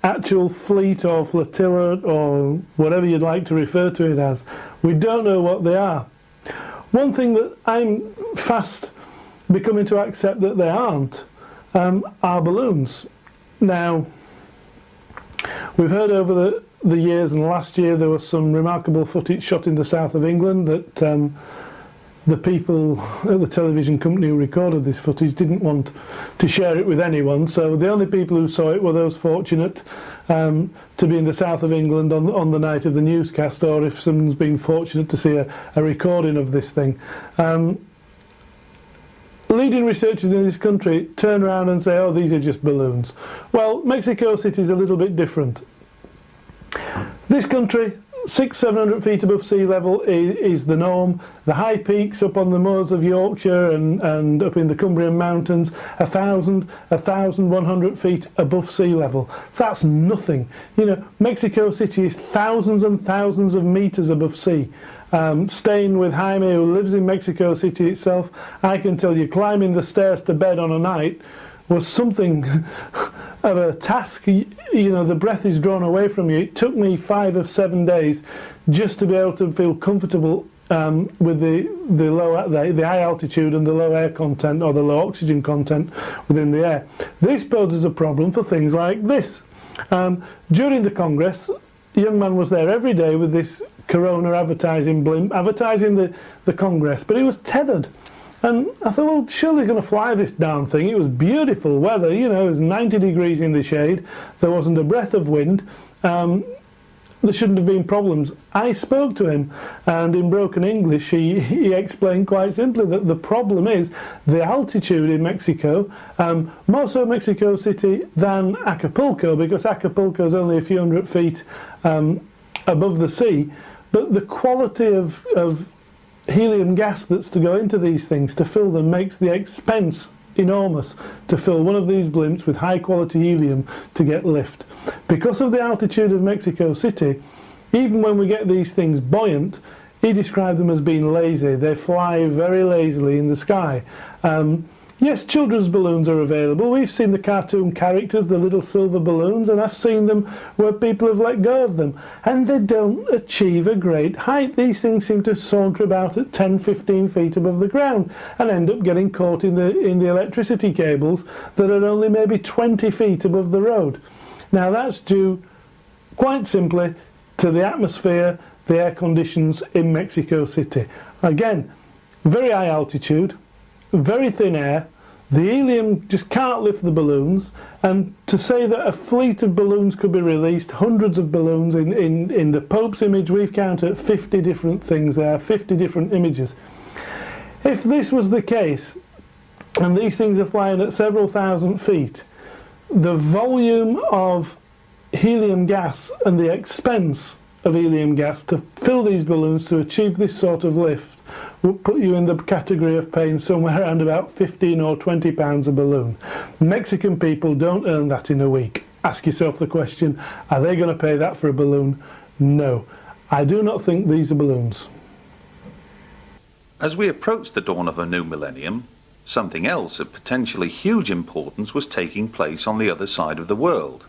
actual fleet or flotilla or whatever you'd like to refer to it as. We don't know what they are. One thing that I'm fast becoming to accept that they aren't are balloons. Now, we've heard over the years, and last year there was some remarkable footage shot in the south of England that the people at the television company who recorded this footage didn't want to share it with anyone, so the only people who saw it were those fortunate to be in the south of England on the night of the newscast, or if someone's been fortunate to see a recording of this thing. Leading researchers in this country turn around and say, oh, these are just balloons. Well, Mexico City is a little bit different. This country, 600-700 feet above sea level is the norm. The high peaks up on the moors of Yorkshire and up in the Cumbrian mountains, 1,100 feet above sea level. That's nothing. You know, Mexico City is thousands and thousands of meters above sea. Staying with Jaime, who lives in Mexico City itself, I can tell you climbing the stairs to bed on a night was something of a task. You know, the breath is drawn away from you. It took me 5 or 7 days just to be able to feel comfortable with the high altitude and the low air content, or the low oxygen content within the air. This poses a problem for things like this. During the Congress, a young man was there every day with this Corona advertising blimp, advertising the Congress, but he was tethered. And I thought, well, surely they're going to fly this darn thing. It was beautiful weather, you know, it was 90 degrees in the shade, there wasn't a breath of wind, there shouldn't have been problems. I spoke to him, and in broken English he explained quite simply that the problem is the altitude in Mexico, more so Mexico City than Acapulco, because Acapulco is only a few hundred feet above the sea, but the quality of helium gas that's to go into these things to fill them makes the expense enormous to fill one of these blimps with high quality helium to get lift. Because of the altitude of Mexico City, even when we get these things buoyant, he described them as being lazy. They fly very lazily in the sky. Yes, children's balloons are available. We've seen the cartoon characters, the little silver balloons, and I've seen them where people have let go of them, and they don't achieve a great height. These things seem to saunter about at 10-15 feet above the ground and end up getting caught in the electricity cables that are only maybe 20 feet above the road. Now that's due quite simply to the atmosphere, the air conditions in Mexico City. Again, very high altitude, very thin air, the helium just can't lift the balloons, and to say that a fleet of balloons could be released, hundreds of balloons, in the Pope's image we've counted 50 different things there, 50 different images. If this was the case, and these things are flying at several thousand feet, the volume of helium gas and the expense of helium gas to fill these balloons to achieve this sort of lift would put you in the category of paying somewhere around about 15 or 20 pounds a balloon. Mexican people don't earn that in a week. Ask yourself the question, are they going to pay that for a balloon? No. I do not think these are balloons. As we approached the dawn of a new millennium, something else of potentially huge importance was taking place on the other side of the world.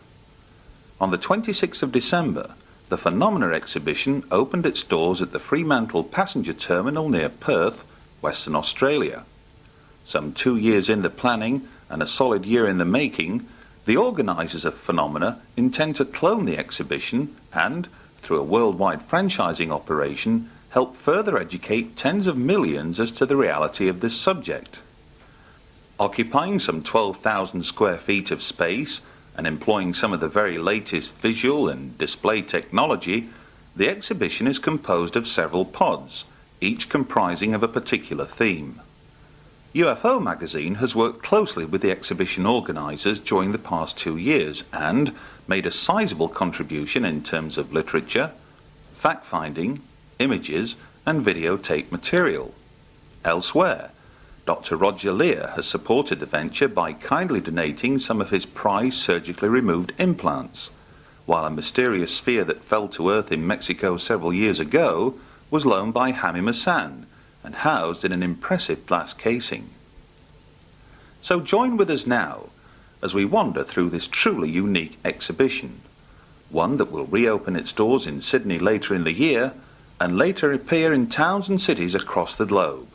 On the 26th of December, the Phenomena exhibition opened its doors at the Fremantle passenger terminal near Perth, Western Australia. Some 2 years in the planning and a solid year in the making, the organisers of Phenomena intend to clone the exhibition and, through a worldwide franchising operation, help further educate tens of millions as to the reality of this subject. Occupying some 12,000 square feet of space and employing some of the very latest visual and display technology, The exhibition is composed of several pods, each comprising of a particular theme. UFO magazine has worked closely with the exhibition organisers during the past 2 years and made a sizable contribution in terms of literature, fact-finding, images and videotape material. Elsewhere, Dr. Roger Lear has supported the venture by kindly donating some of his prized surgically removed implants, while a mysterious sphere that fell to Earth in Mexico several years ago was loaned by Jaime Maussan and housed in an impressive glass casing. So join with us now as we wander through this truly unique exhibition, one that will reopen its doors in Sydney later in the year and later appear in towns and cities across the globe.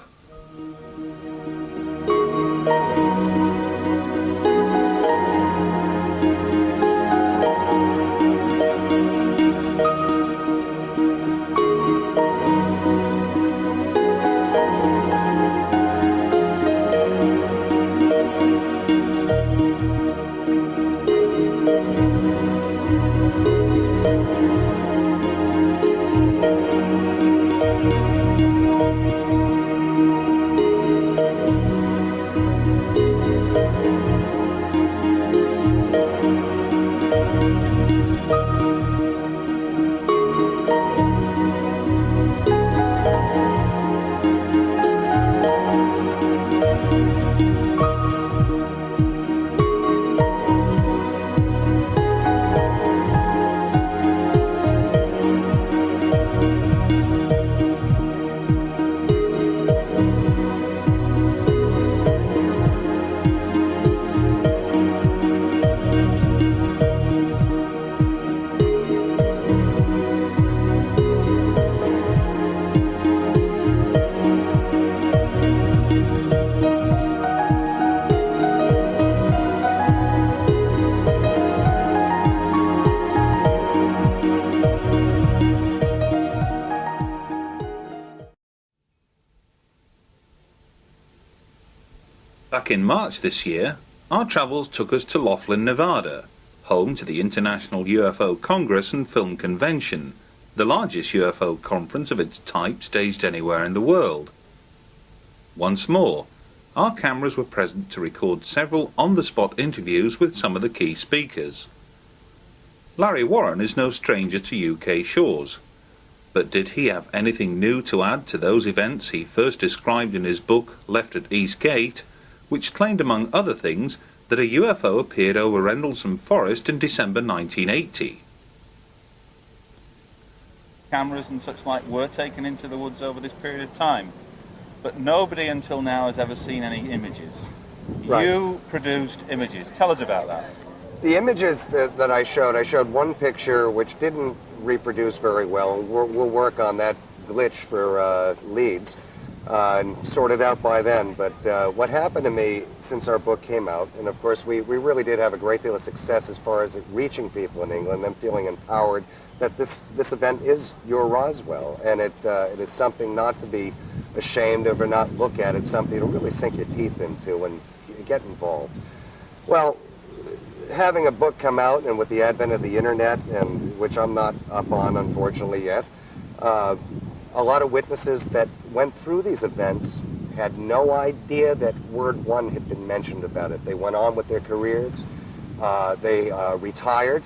Back in March this year, our travels took us to Laughlin, Nevada, home to the International UFO Congress and Film Convention, the largest UFO conference of its type staged anywhere in the world. Once more, our cameras were present to record several on-the-spot interviews with some of the key speakers. Larry Warren is no stranger to UK shores, but did he have anything new to add to those events he first described in his book Left at East Gate, which claimed among other things that a UFO appeared over Rendlesham Forest in December 1980. Cameras and such like were taken into the woods over this period of time, but nobody until now has ever seen any images. Right. You produced images. Tell us about that. The images that I showed one picture which didn't reproduce very well. We'll work on that glitch for leads. And sort it out by then, but what happened to me since our book came out, and of course we really did have a great deal of success as far as it reaching people in England, them feeling empowered that this event is your Roswell, and it is something not to be ashamed of or not look at. It's something to really sink your teeth into and get involved. Well, having a book come out, and with the advent of the internet, and which I'm not up on unfortunately yet, a lot of witnesses that went through these events had no idea that word one had been mentioned about it. They went on with their careers, they retired,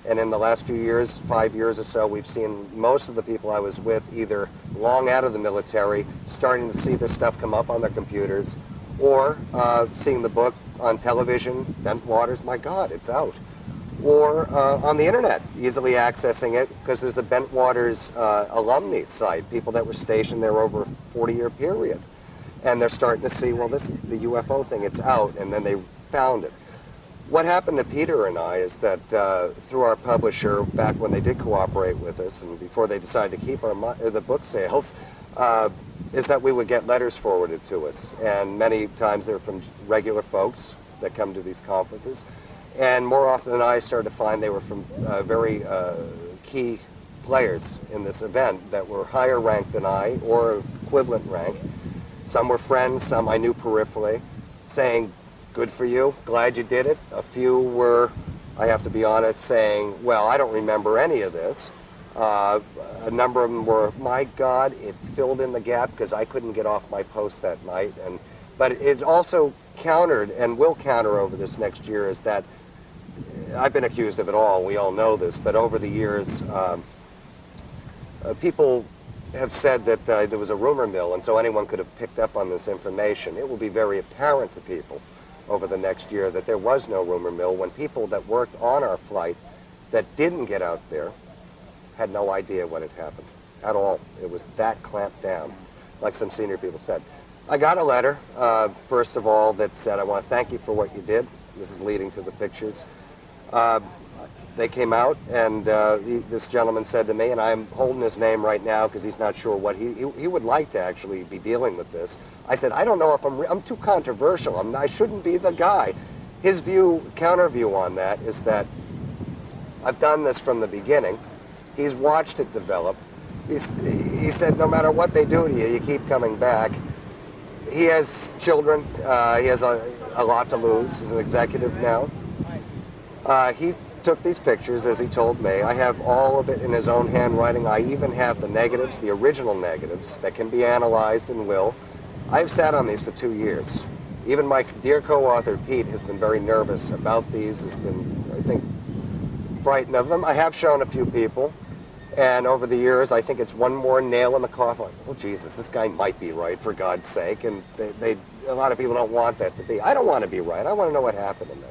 and in the last few years, 5 years or so, we've seen most of the people I was with either long out of the military, starting to see this stuff come up on their computers, or seeing the book on television, Bent Waters, my God, it's out. Or on the internet, easily accessing it, because there's the Bent Waters alumni site, people that were stationed there over a 40-year period. And they're starting to see, well, the UFO thing, it's out, and then they found it. What happened to Peter and I is that through our publisher, back when they did cooperate with us, and before they decided to keep the book sales, is that we would get letters forwarded to us. And many times they're from regular folks that come to these conferences. And more often than not, I started to find they were from very key players in this event that were higher ranked than I, or equivalent rank. Some were friends, some I knew peripherally, saying, good for you, glad you did it. A few were, I have to be honest, saying, well, I don't remember any of this. A number of them were, my God, it filled in the gap because I couldn't get off my post that night. But it also countered, and will counter over this next year, is that I've been accused of it all. We all know this. But over the years, people have said that there was a rumor mill, and so anyone could have picked up on this information. It will be very apparent to people over the next year that there was no rumor mill when people that worked on our flight that didn't get out there had no idea what had happened at all. It was that clamped down, like some senior people said. I got a letter, first of all, that said, I want to thank you for what you did. This is leading to the pictures. They came out, and this gentleman said to me, and I'm holding his name right now because he's not sure what he would like to actually be dealing with this. I said, I don't know if I'm too controversial. I shouldn't be the guy. His view, counter view on that is that I've done this from the beginning. He's watched it develop. He said, no matter what they do to you, you keep coming back. He has children. He has a lot to lose. He's an executive now. He took these pictures, as he told me. I have all of it in his own handwriting. I even have the negatives, the original negatives, that can be analyzed and will. I've sat on these for 2 years. Even my dear co-author, Pete, has been very nervous about these, has been, I think, frightened of them. I have shown a few people, and over the years, I think it's one more nail in the coffin. Like, oh, Jesus, this guy might be right, for God's sake, and a lot of people don't want that to be. I don't want to be right. I want to know what happened to me.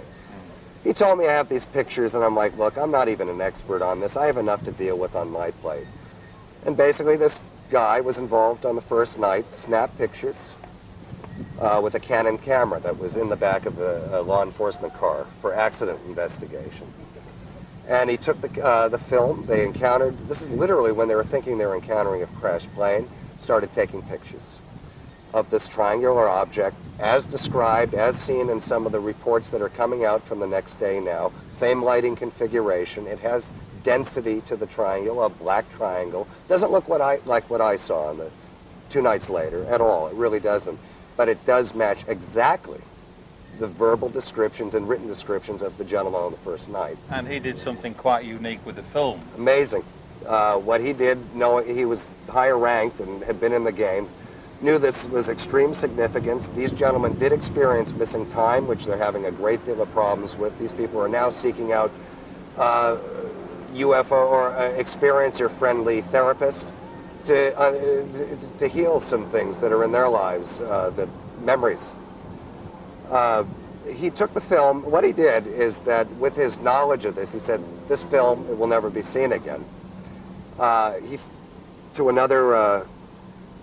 He told me I have these pictures, and I'm like, look, I'm not even an expert on this. I have enough to deal with on my plate. And basically, this guy was involved on the first night, snapped pictures with a Canon camera that was in the back of a law enforcement car for accident investigation. And he took the film. They encountered, this is literally when they were thinking they were encountering a crashed plane, started taking pictures of this triangular object as described, as seen in some of the reports that are coming out from the next day now. Same lighting configuration. It has density to the triangle, a black triangle. Doesn't look like what I saw on the 2 nights later at all. It really doesn't. But it does match exactly the verbal descriptions and written descriptions of the gentleman on the first night. And he did something quite unique with the film. Amazing. What he did, knowing he was higher ranked and had been in the game, knew this was extreme significance. These gentlemen did experience missing time, which they're having a great deal of problems with. These people are now seeking out UFO or experiencer-friendly therapist to heal some things that are in their lives, the memories. He took the film. What he did is that with his knowledge of this, he said, this film, it will never be seen again. To another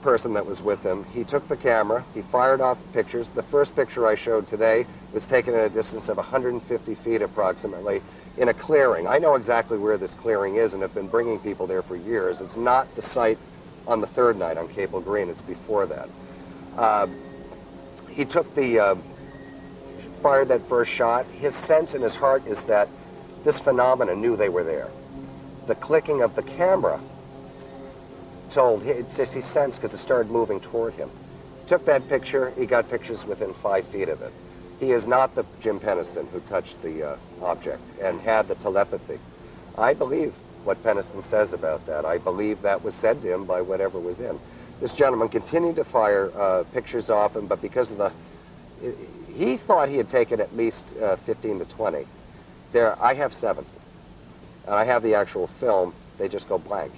person that was with him, he took the camera, he fired off pictures. The first picture I showed today was taken at a distance of 150 feet approximately in a clearing. I know exactly where this clearing is and have been bringing people there for years. It's not the site on the third night on Cable Green, it's before that. He took the, fired that first shot. His sense in his heart is that this phenomenon knew they were there. The clicking of the camera told, it's just he sensed because it started moving toward him. He took that picture, he got pictures within 5 feet of it. He is not the Jim Peniston who touched the object and had the telepathy. I believe what Peniston says about that. I believe that was said to him by whatever was in. This gentleman continued to fire pictures off him, but because of the, he thought he had taken at least 15 to 20. I have 7. And I have the actual film. They just go blank.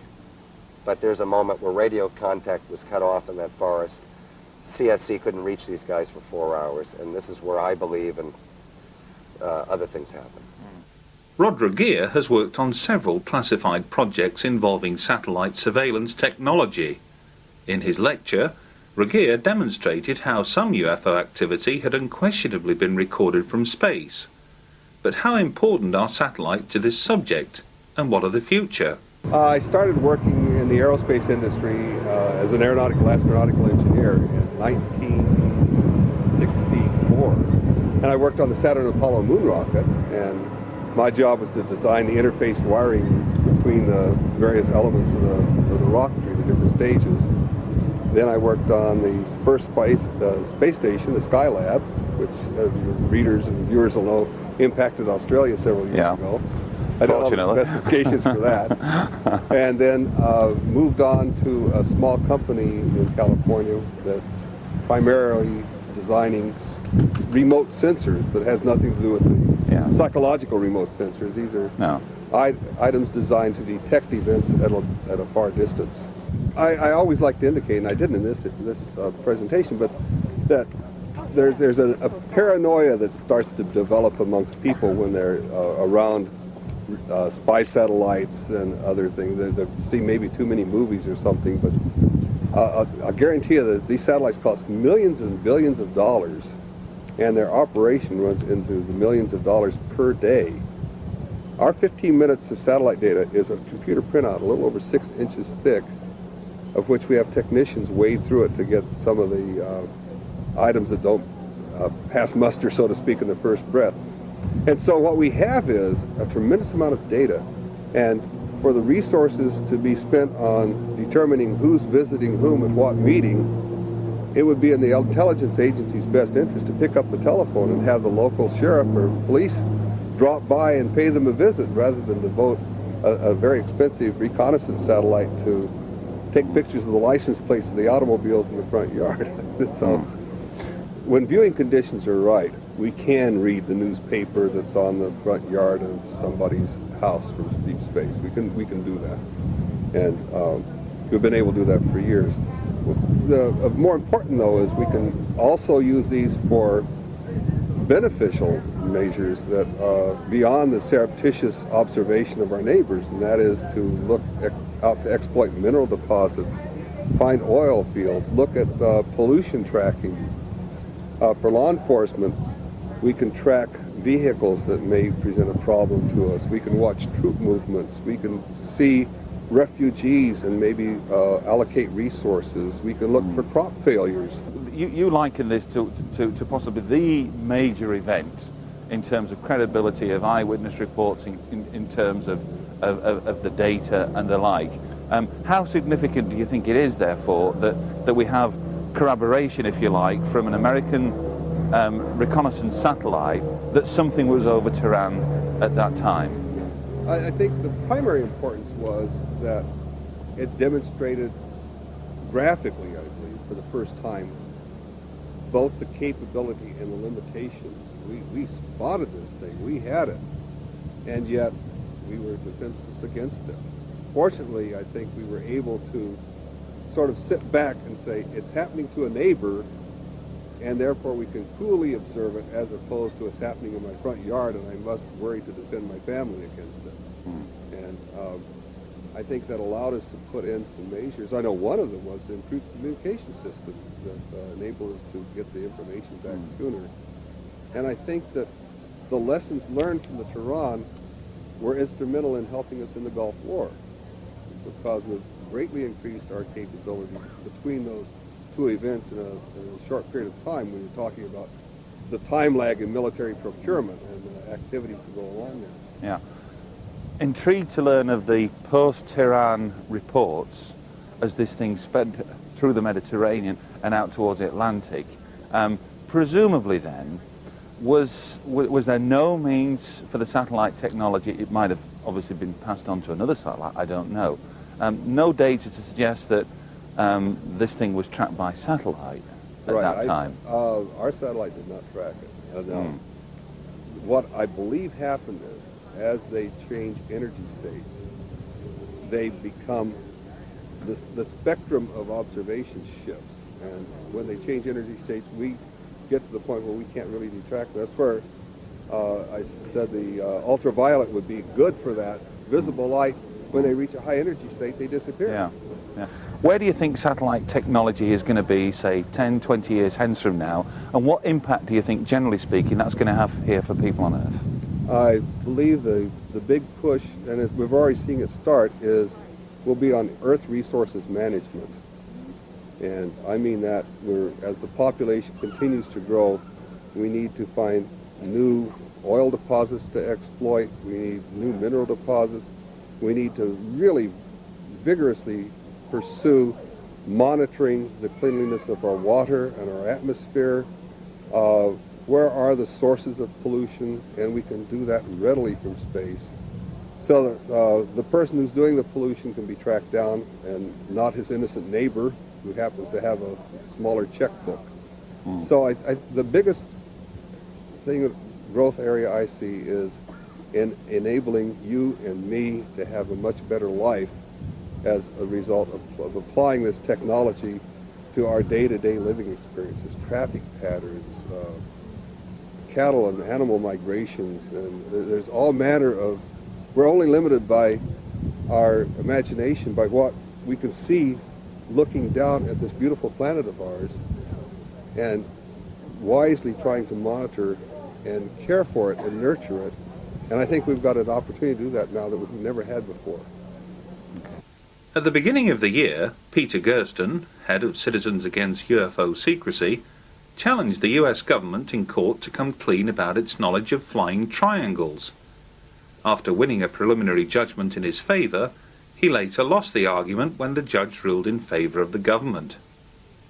But there's a moment where radio contact was cut off in that forest. CSC couldn't reach these guys for 4 hours, and this is where I believe and other things happen. Rod Regier has worked on several classified projects involving satellite surveillance technology. In his lecture, Regier demonstrated how some UFO activity had unquestionably been recorded from space. But how important are satellites to this subject, and what of the future? I started working in the aerospace industry as an astronautical engineer in 1964. And I worked on the Saturn Apollo moon rocket, and my job was to design the interface wiring between the various elements of the rocketry, the different stages. Then I worked on the first space station, the Skylab, which your readers and viewers will know impacted Australia several years ago. I don't know the specifications for that. And then moved on to a small company in California that's primarily designing remote sensors, but has nothing to do with the psychological remote sensors. These are items designed to detect events at a far distance. I always like to indicate, and I didn't in this presentation, but that there's a paranoia that starts to develop amongst people when they're around spy satellites and other things. They see maybe too many movies or something, but I guarantee you that these satellites cost millions and billions of dollars, and their operation runs into the millions of dollars per day. Our 15 minutes of satellite data is a computer printout a little over 6 inches thick, of which we have technicians wade through it to get some of the items that don't pass muster, so to speak, in the first breath. And so what we have is a tremendous amount of data, and for the resources to be spent on determining who's visiting whom at what meeting, it would be in the intelligence agency's best interest to pick up the telephone and have the local sheriff or police drop by and pay them a visit, rather than devote a very expensive reconnaissance satellite to take pictures of the license plates of the automobiles in the front yard. So when viewing conditions are right, we can read the newspaper that's on the front yard of somebody's house from deep space. We can do that, and we've been able to do that for years. More important, though, is we can also use these for beneficial measures that beyond the surreptitious observation of our neighbors, and that is to look out to exploit mineral deposits, find oil fields, look at pollution tracking. For law enforcement, we can track vehicles that may present a problem to us. We can watch troop movements. We can see refugees and maybe allocate resources. We can look for crop failures. You liken this to possibly the major event in terms of credibility of eyewitness reports, in terms of the data and the like. How significant do you think it is, therefore, that we have corroboration, if you like, from an American reconnaissance satellite that something was over Tehran at that time? I think the primary importance was that it demonstrated graphically, I believe, for the first time, both the capability and the limitations. We spotted this thing, we had it, and yet we were defenseless against it. Fortunately, I think we were able to sort of sit back and say, it's happening to a neighbor, and therefore we can coolly observe it, as opposed to it's happening in my front yard and I must worry to defend my family against it. And I think that allowed us to put in some measures. I know one of them was to improve communication systems that enable us to get the information back sooner. And I think that the lessons learned from the Tehran were instrumental in helping us in the Gulf War, because we've greatly increased our capability between those two events in a short period of time, when you're talking about the time lag in military procurement and the activities that go along there. Yeah. Intrigued to learn of the post-Tehran reports as this thing sped through the Mediterranean and out towards the Atlantic. Presumably then, was there no means for the satellite technology? It might have obviously been passed on to another satellite, I don't know. No data to suggest that this thing was tracked by satellite at that time. Our satellite did not track it. What I believe happened is, as they change energy states, they become, the spectrum of observation shifts. And when they change energy states, we get to the point where we can't really track. That's where I said the ultraviolet would be good for that. Visible light, when they reach a high energy state, they disappear. Yeah. Where do you think satellite technology is going to be, say, 10, 20 years hence from now? And what impact do you think, generally speaking, that's going to have here for people on Earth? I believe the big push, and as we've already seen it start, will be on Earth resources management. And I mean that as the population continues to grow, we need to find new oil deposits to exploit. We need new mineral deposits. We need to really vigorously pursue monitoring the cleanliness of our water and our atmosphere. Where are the sources of pollution? And we can do that readily from space. So the person who's doing the pollution can be tracked down, and not his innocent neighbor who happens to have a smaller checkbook. So the biggest growth area I see is in enabling you and me to have a much better life as a result of applying this technology to our day-to-day living experiences, traffic patterns, cattle and animal migrations, and there's all manner of, we're only limited by our imagination, by what we can see looking down at this beautiful planet of ours, and wisely trying to monitor and care for it and nurture it. And I think we've got an opportunity to do that now that we've never had before. At the beginning of the year, Peter Gersten, head of Citizens Against UFO Secrecy, challenged the US government in court to come clean about its knowledge of flying triangles. After winning a preliminary judgment in his favour, he later lost the argument when the judge ruled in favour of the government.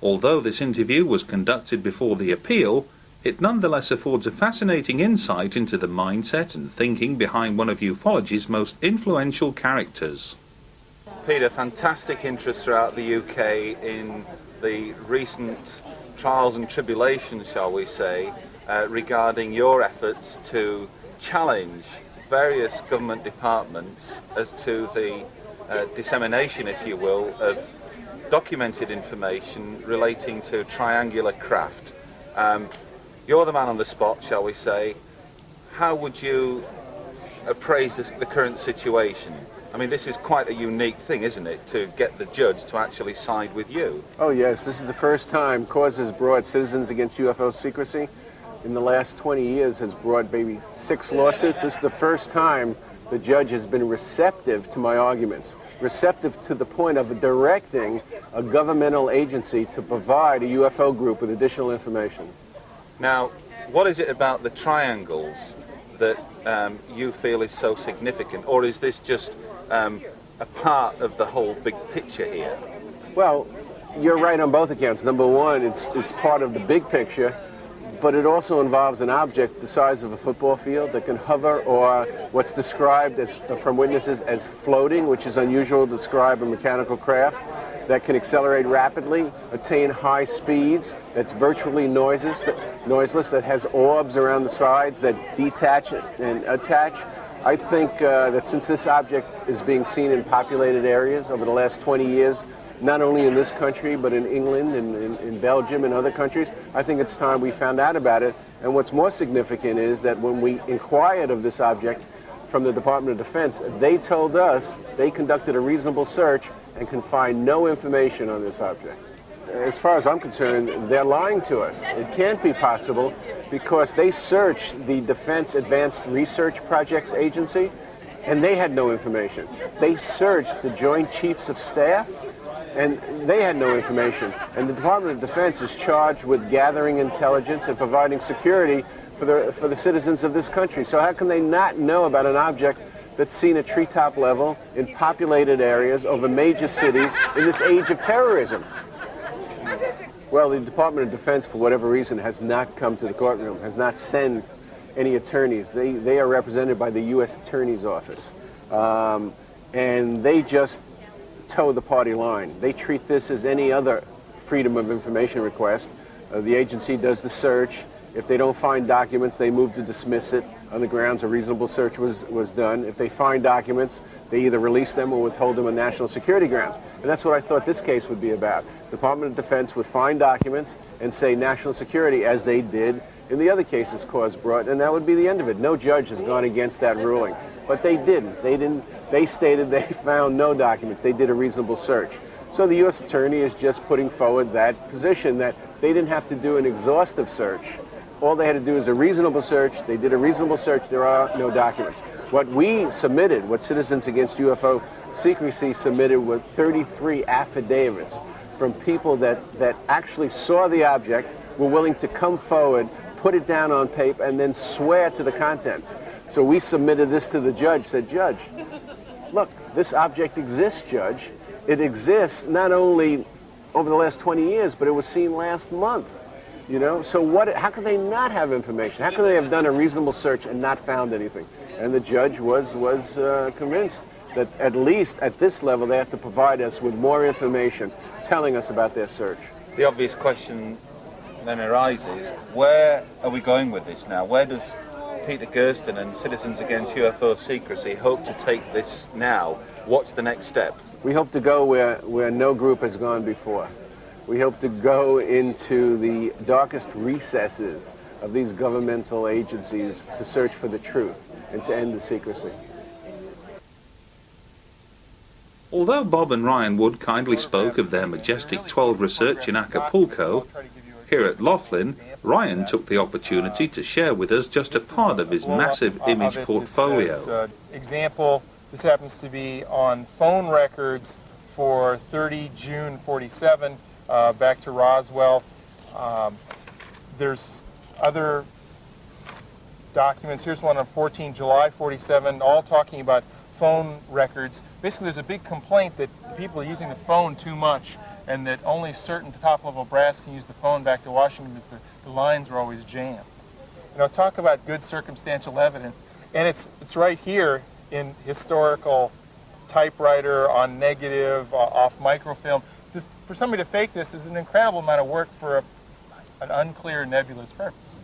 Although this interview was conducted before the appeal, it nonetheless affords a fascinating insight into the mindset and thinking behind one of ufology's most influential characters. Peter, fantastic interest throughout the UK in the recent trials and tribulations, shall we say, regarding your efforts to challenge various government departments as to the dissemination, if you will, of documented information relating to triangular craft. You're the man on the spot, shall we say. How would you appraise the current situation? I mean, this is quite a unique thing, isn't it, to get the judge to actually side with you? Oh yes, this is the first time Cause has brought Citizens Against UFO Secrecy. In the last 20 years has brought maybe 6 lawsuits. This is the first time the judge has been receptive to my arguments. Receptive to the point of directing a governmental agency to provide a UFO group with additional information. Now, what is it about the triangles that you feel is so significant, or is this just a part of the whole big picture here? Well, you're right on both accounts. Number one, it's part of the big picture, but it also involves an object the size of a football field that can hover, or what's described as, from witnesses as floating, which is unusual to describe a mechanical craft, that can accelerate rapidly, attain high speeds, that's virtually noiseless, that has orbs around the sides that detach and attach. I think that since this object is being seen in populated areas over the last 20 years, not only in this country, but in England and in Belgium and other countries, I think it's time we found out about it. And what's more significant is that when we inquired of this object from the Department of Defense, they told us they conducted a reasonable search and can find no information on this object. As far as I'm concerned, they're lying to us. It can't be possible because they searched the Defense Advanced Research Projects Agency and they had no information. They searched the Joint Chiefs of Staff and they had no information. And the Department of Defense is charged with gathering intelligence and providing security for the citizens of this country. So how can they not know about an object that's seen at treetop level in populated areas over major cities in this age of terrorism? Well, the Department of Defense, for whatever reason, has not come to the courtroom, has not sent any attorneys. They are represented by the U.S. Attorney's Office. And they just toe the party line. They treat this as any other Freedom of Information request. The agency does the search. If they don't find documents, they move to dismiss it on the grounds a reasonable search was done. If they find documents, they either release them or withhold them on national security grounds. And that's what I thought this case would be about. The Department of Defense would find documents and say national security, as they did in the other cases Cause brought, and that would be the end of it. No judge has gone against that ruling. But they didn't. They stated they found no documents. They did a reasonable search. So the U.S. Attorney is just putting forward that position that they didn't have to do an exhaustive search. All they had to do is a reasonable search. They did a reasonable search. There are no documents. What we submitted, what Citizens Against UFO Secrecy submitted, were 33 affidavits from people that actually saw the object, were willing to come forward, put it down on paper, and then swear to the contents. So we submitted this to the judge, said, Judge, look, this object exists, Judge. It exists not only over the last 20 years, but it was seen last month. You know, so how can they not have information? How can they have done a reasonable search and not found anything? And the judge was convinced that at least at this level they have to provide us with more information telling us about their search. The obvious question then arises, where are we going with this now? Where does Peter Gersten and Citizens Against UFO Secrecy hope to take this now? What's the next step? We hope to go where no group has gone before. We hope to go into the darkest recesses of these governmental agencies to search for the truth and to end the secrecy. Although Bob and Ryan Wood kindly spoke of their majestic 12 research in Acapulco, here at Laughlin, Ryan took the opportunity to share with us just a part of his massive image portfolio. Example, this happens to be on phone records for 30 June 47, back to Roswell. There's other documents. Here's one on 14 July 47, all talking about phone records. Basically, there's a big complaint that people are using the phone too much, and that only certain top-level brass can use the phone back to Washington because the lines are always jammed. You know, talk about good circumstantial evidence, and it's right here in historical typewriter, on negative, off microfilm. For somebody to fake this is an incredible amount of work for an unclear, nebulous purpose.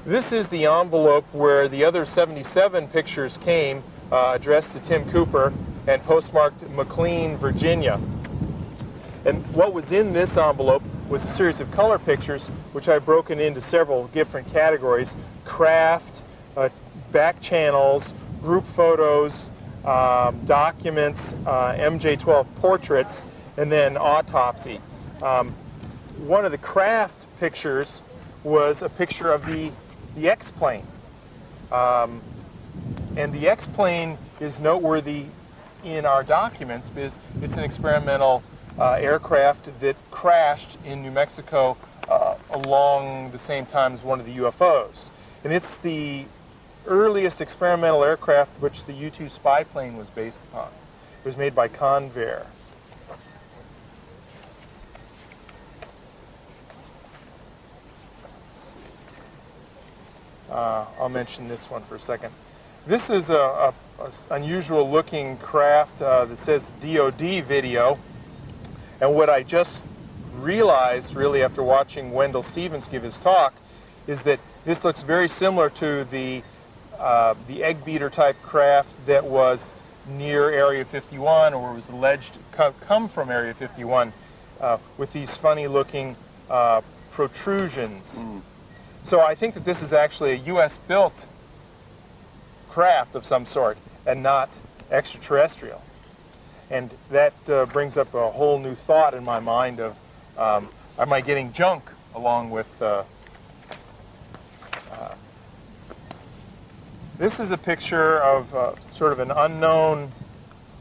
This is the envelope where the other 77 pictures came, addressed to Tim Cooper and postmarked McLean, Virginia. And what was in this envelope was a series of color pictures, which I've broken into several different categories: craft, back channels, group photos, documents, MJ-12 portraits, and then autopsy. One of the craft pictures was a picture of the X-plane. And the X-plane is noteworthy in our documents because it's an experimental aircraft that crashed in New Mexico along the same time as one of the UFOs. And it's the earliest experimental aircraft which the U-2 spy plane was based upon. It was made by Convair. I'll mention this one for a second. This is a unusual looking craft that says DOD video, and what I just realized really after watching Wendell Stevens give his talk is that this looks very similar to the egg beater type craft that was near Area 51, or was alleged to come from Area 51, with these funny looking protrusions. So I think that this is actually a U.S. built craft of some sort and not extraterrestrial. And that brings up a whole new thought in my mind of, am I getting junk along with... This is a picture of sort of an unknown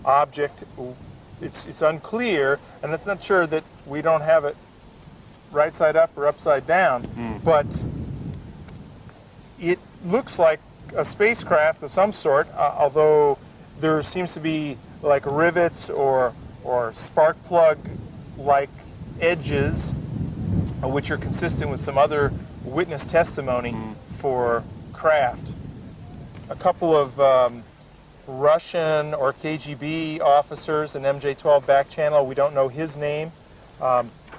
object. It's unclear, and it's not sure that we don't have it right side up or upside down, but it looks like a spacecraft of some sort, although there seems to be like rivets or spark plug-like edges, which are consistent with some other witness testimony for craft. A couple of Russian or KGB officers, an MJ-12 back channel. We don't know his name.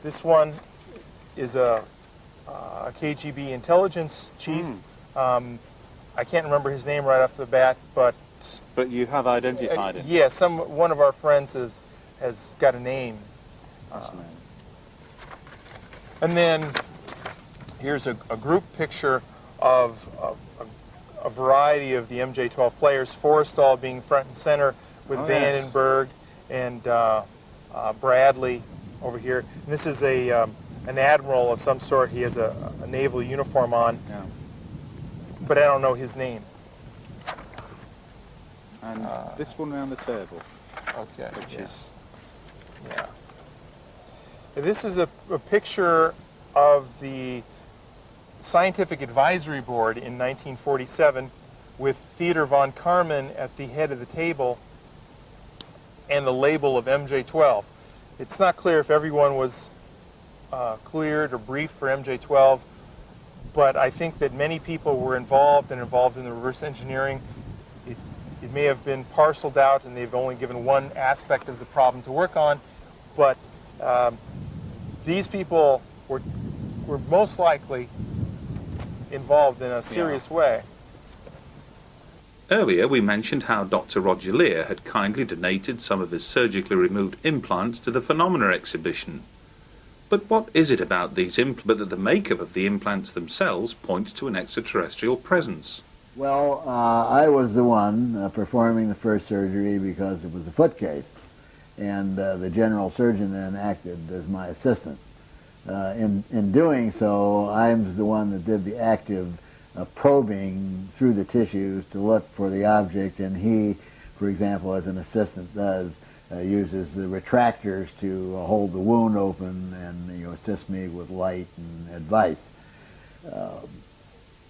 This one is a KGB intelligence chief. I can't remember his name right off the bat, but you have identified him. Yeah, one of our friends has got a name. And then here's a group picture of a variety of the MJ-12 players, Forrestal being front and center with Vandenberg and Bradley over here. And this is an admiral of some sort. He has a naval uniform on, but I don't know his name. And this one around the table. Okay. Which is... Yeah. This is a picture of the Scientific Advisory Board in 1947 with Theodor von Karman at the head of the table and the label of MJ-12. It's not clear if everyone was cleared or briefed for MJ-12, but I think that many people were involved in the reverse engineering. It may have been parceled out and they've only given one aspect of the problem to work on, but these people were most likely involved in a serious way. Earlier we mentioned how Dr. Roger Lear had kindly donated some of his surgically removed implants to the Phenomena exhibition. But what is it about these implants that the makeup of the implants themselves points to an extraterrestrial presence? Well, I was the one performing the first surgery because it was a foot case, and the general surgeon then acted as my assistant. In doing so, I was the one that did the active probing through the tissues to look for the object, and he, for example, as an assistant does, uses the retractors to hold the wound open and assist me with light and advice.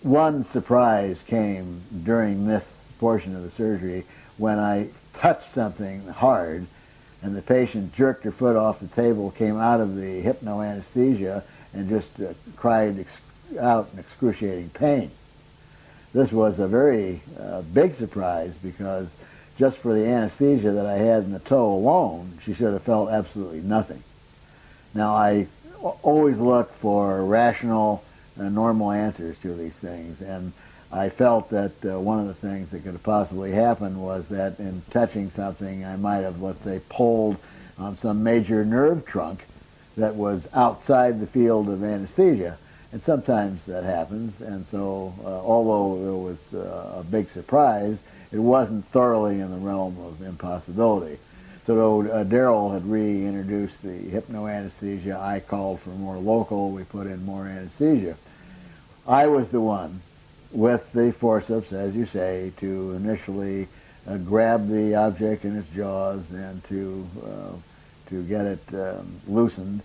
One surprise came during this portion of the surgery when I touched something hard and the patient jerked her foot off the table, came out of the hypnoanesthesia, and just cried out in excruciating pain. This was a very big surprise because just for the anesthesia that I had in the toe alone, she should have felt absolutely nothing. Now, I always look for rational, normal answers to these things, and I felt that one of the things that could have possibly happened was that in touching something, I might have, let's say, pulled on some major nerve trunk that was outside the field of anesthesia, and sometimes that happens, and so although it was a big surprise, it wasn't thoroughly in the realm of impossibility. So though Darrell had reintroduced the hypnoanesthesia, I called for more local, we put in more anesthesia. I was the one with the forceps, as you say, to initially grab the object in its jaws and to get it loosened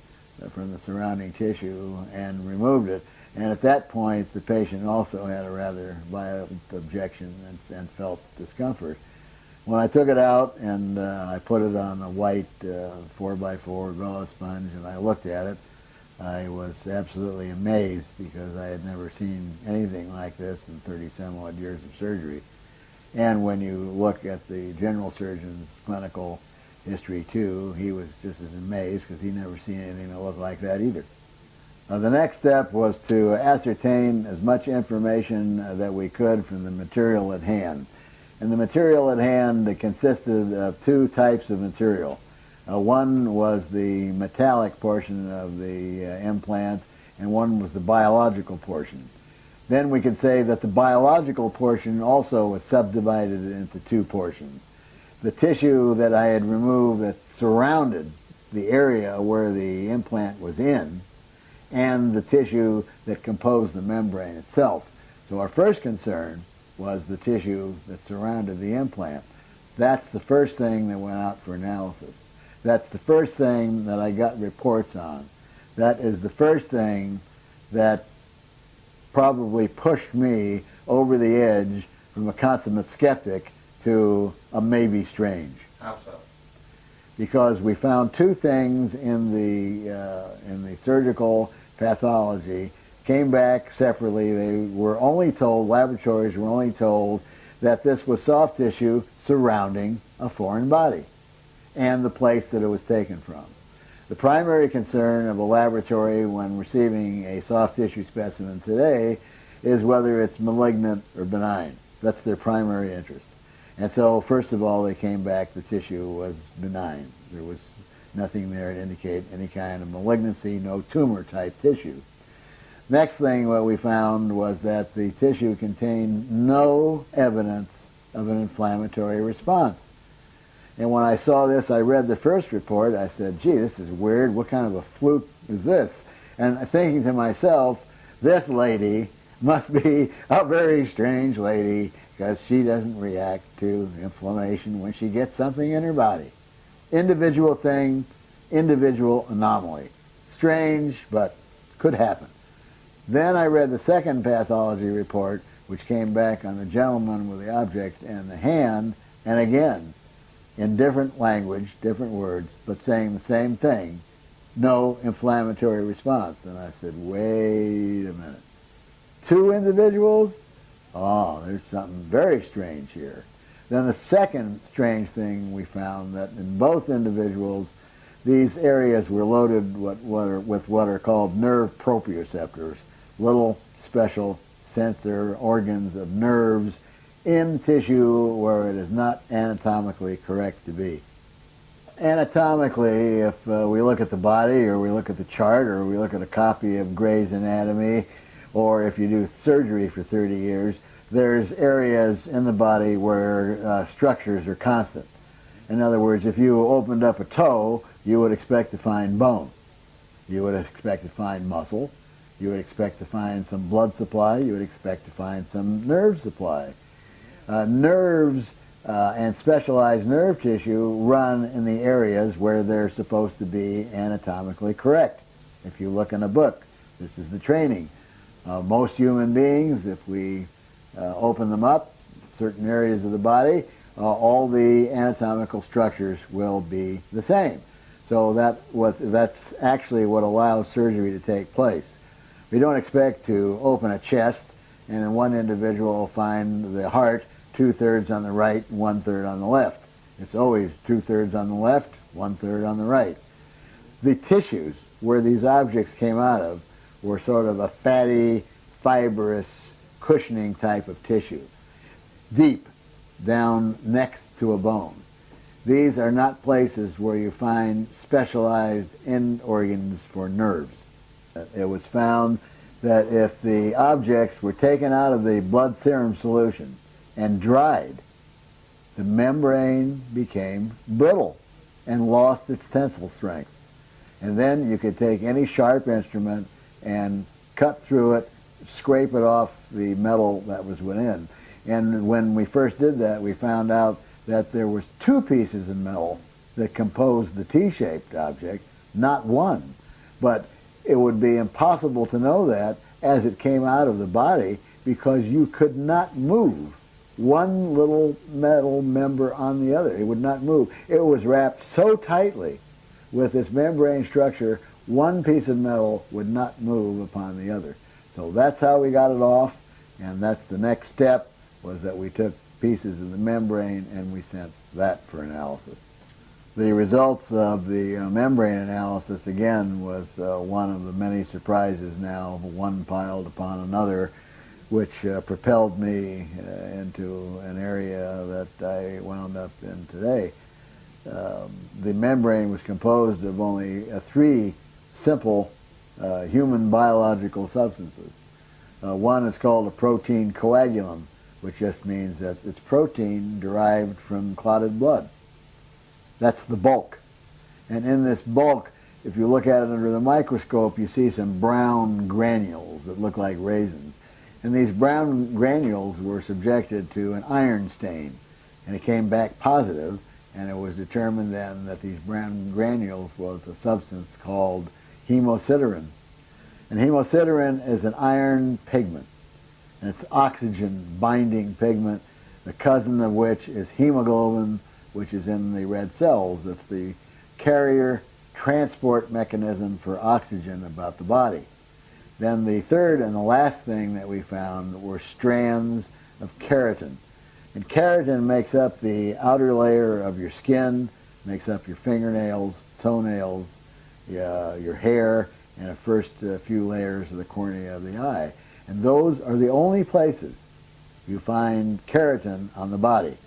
from the surrounding tissue and removed it. And at that point, the patient also had a rather violent objection and felt discomfort. When I took it out and I put it on a white 4x4 gauze sponge and I looked at it, I was absolutely amazed because I had never seen anything like this in 30-some odd years of surgery. And when you look at the general surgeon's clinical history too, he was just as amazed because he'd never seen anything that looked like that either. The next step was to ascertain as much information that we could from the material at hand. And the material at hand consisted of two types of material. One was the metallic portion of the implant, and one was the biological portion. Then we could say that the biological portion also was subdivided into two portions. The tissue that I had removed that surrounded the area where the implant was in, and the tissue that composed the membrane itself. So our first concern was the tissue that surrounded the implant. That's the first thing that went out for analysis. That's the first thing that I got reports on. That is the first thing that probably pushed me over the edge from a consummate skeptic to a maybe strange. How so? Because we found two things in the surgical pathology, came back separately. They were only told, laboratories were only told, that this was soft tissue surrounding a foreign body and the place that it was taken from. The primary concern of a laboratory when receiving a soft tissue specimen today is whether it's malignant or benign. That's their primary interest. And so, first of all, they came back, the tissue was benign. There was nothing there to indicate any kind of malignancy, no tumor-type tissue. Next thing what we found was that the tissue contained no evidence of an inflammatory response. And when I saw this, I read the first report, I said, gee, this is weird, what kind of a fluke is this? And thinking to myself, this lady must be a very strange lady because she doesn't react to inflammation when she gets something in her body. Individual thing, individual anomaly. Strange, but could happen. Then I read the second pathology report, which came back on the gentleman with the object and the hand, and again, in different language, different words, but saying the same thing, no inflammatory response. And I said, wait a minute. Two individuals? Oh, there's something very strange here. Then the second strange thing we found, that in both individuals, these areas were loaded with what are called nerve proprioceptors, little special sensor organs of nerves in tissue where it is not anatomically correct to be. Anatomically, if we look at the body, or we look at the chart, or we look at a copy of Gray's Anatomy, or if you do surgery for 30 years, there's areas in the body where structures are constant. In other words, if you opened up a toe, you would expect to find bone. You would expect to find muscle. You would expect to find some blood supply. You would expect to find some nerve supply. Nerves and specialized nerve tissue run in the areas where they're supposed to be anatomically correct. If you look in a book, this is the training. Most human beings, if we open them up, certain areas of the body, all the anatomical structures will be the same. So that's actually what allows surgery to take place. We don't expect to open a chest and in one individual find the heart 2/3 on the right, 1/3 on the left. It's always 2/3 on the left, 1/3 on the right. The tissues where these objects came out of were sort of a fatty, fibrous, cushioning type of tissue, deep down next to a bone. These are not places where you find specialized end organs for nerves. It was found that if the objects were taken out of the blood serum solution and dried, the membrane became brittle and lost its tensile strength. And then you could take any sharp instrument and cut through it, scrape it off the metal that was within. And when we first did that, we found out that there was 2 pieces of metal that composed the T-shaped object, not one. But it would be impossible to know that as it came out of the body, because you could not move one little metal member on the other. It would not move. It was wrapped so tightly with this membrane structure, one piece of metal would not move upon the other. So that's how we got it off, and that's the next step, was that we took pieces of the membrane and we sent that for analysis. The results of the membrane analysis, again, was one of the many surprises now, one piled upon another, which propelled me into an area that I wound up in today. The membrane was composed of only 3 simple human biological substances. One is called a protein coagulum, which just means that it's protein derived from clotted blood. That's the bulk. And in this bulk, if you look at it under the microscope, you see some brown granules that look like raisins. And these brown granules were subjected to an iron stain, and it came back positive, and it was determined then that these brown granules was a substance called hemosiderin. And hemosiderin is an iron pigment, and it's oxygen-binding pigment, the cousin of which is hemoglobin, which is in the red cells. It's the carrier transport mechanism for oxygen about the body. Then the third and the last thing that we found were strands of keratin. And keratin makes up the outer layer of your skin, makes up your fingernails, toenails, your hair, and the first few layers of the cornea of the eye. And those are the only places you find keratin on the body.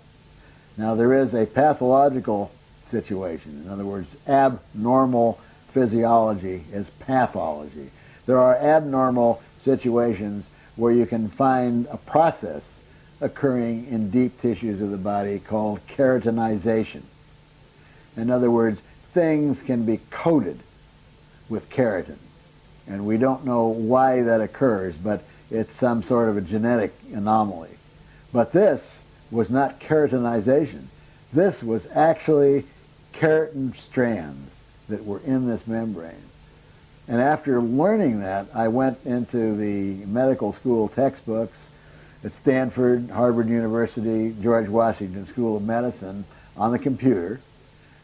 Now, there is a pathological situation. In other words, abnormal physiology is pathology. There are abnormal situations where you can find a process occurring in deep tissues of the body called keratinization. In other words, things can be coated with keratin. And we don't know why that occurs, but it's some sort of a genetic anomaly. But this was not keratinization. This was actually keratin strands that were in this membrane. And after learning that, I went into the medical school textbooks at Stanford, Harvard University, George Washington School of Medicine on the computer,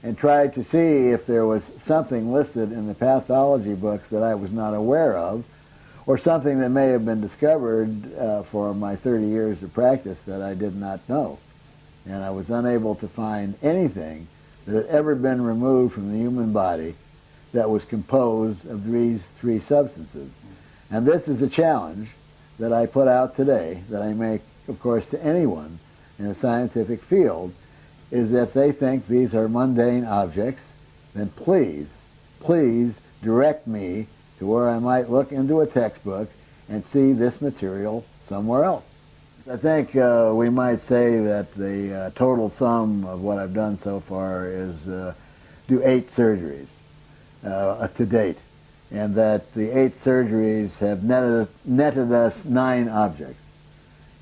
and tried to see if there was something listed in the pathology books that I was not aware of, or something that may have been discovered for my 30 years of practice that I did not know. and I was unable to find anything that had ever been removed from the human body that was composed of these three substances. And this is a challenge that I put out today, that I make, of course, to anyone in a scientific field, is if they think these are mundane objects, then please, please direct me to where I might look into a textbook and see this material somewhere else. I think we might say that the total sum of what I've done so far is do 8 surgeries to date, and that the 8 surgeries have netted us 9 objects.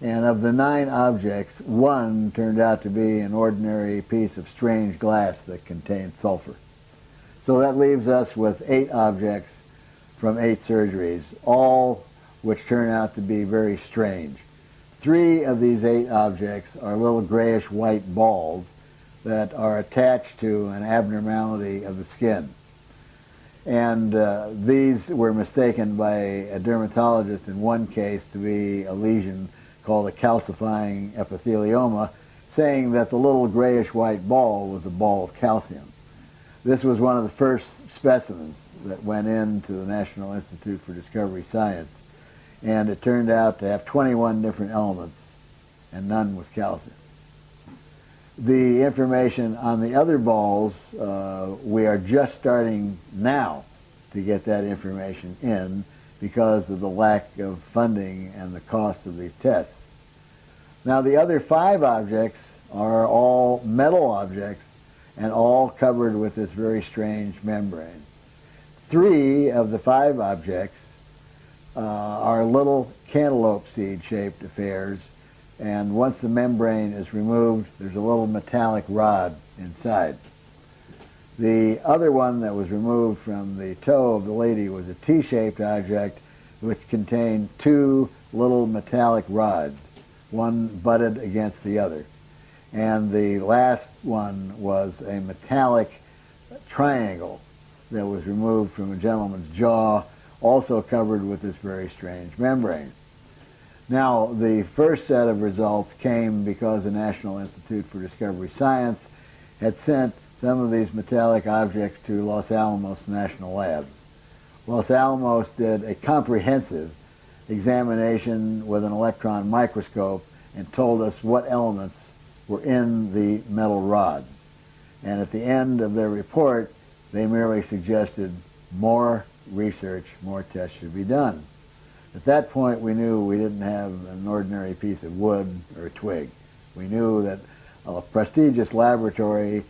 And of the 9 objects, 1 turned out to be an ordinary piece of strange glass that contained sulfur. So that leaves us with 8 objects from 8 surgeries, all which turn out to be very strange. 3 of these 8 objects are little grayish-white balls that are attached to an abnormality of the skin. And these were mistaken by a dermatologist in one case to be a lesion called a calcifying epithelioma, saying that the little grayish-white ball was a ball of calcium. This was one of the first specimens that went into the National Institute for Discovery Science, and it turned out to have 21 different elements, and none was calcium. The information on the other balls, we are just starting now to get that information in because of the lack of funding and the cost of these tests. Now, the other 5 objects are all metal objects and all covered with this very strange membrane. 3 of the 5 objects are little cantaloupe seed-shaped affairs, and once the membrane is removed, there's a little metallic rod inside. The other one that was removed from the toe of the lady was a T-shaped object which contained 2 little metallic rods, one butted against the other. And the last one was a metallic triangle that was removed from a gentleman's jaw, also covered with this very strange membrane. Now, the first set of results came because the National Institute for Discovery Science had sent some of these metallic objects to Los Alamos National Labs. Los Alamos did a comprehensive examination with an electron microscope and told us what elements were in the metal rods. And at the end of their report, they merely suggested more research, more tests should be done. At that point, we knew we didn't have an ordinary piece of wood or a twig. We knew that a prestigious laboratory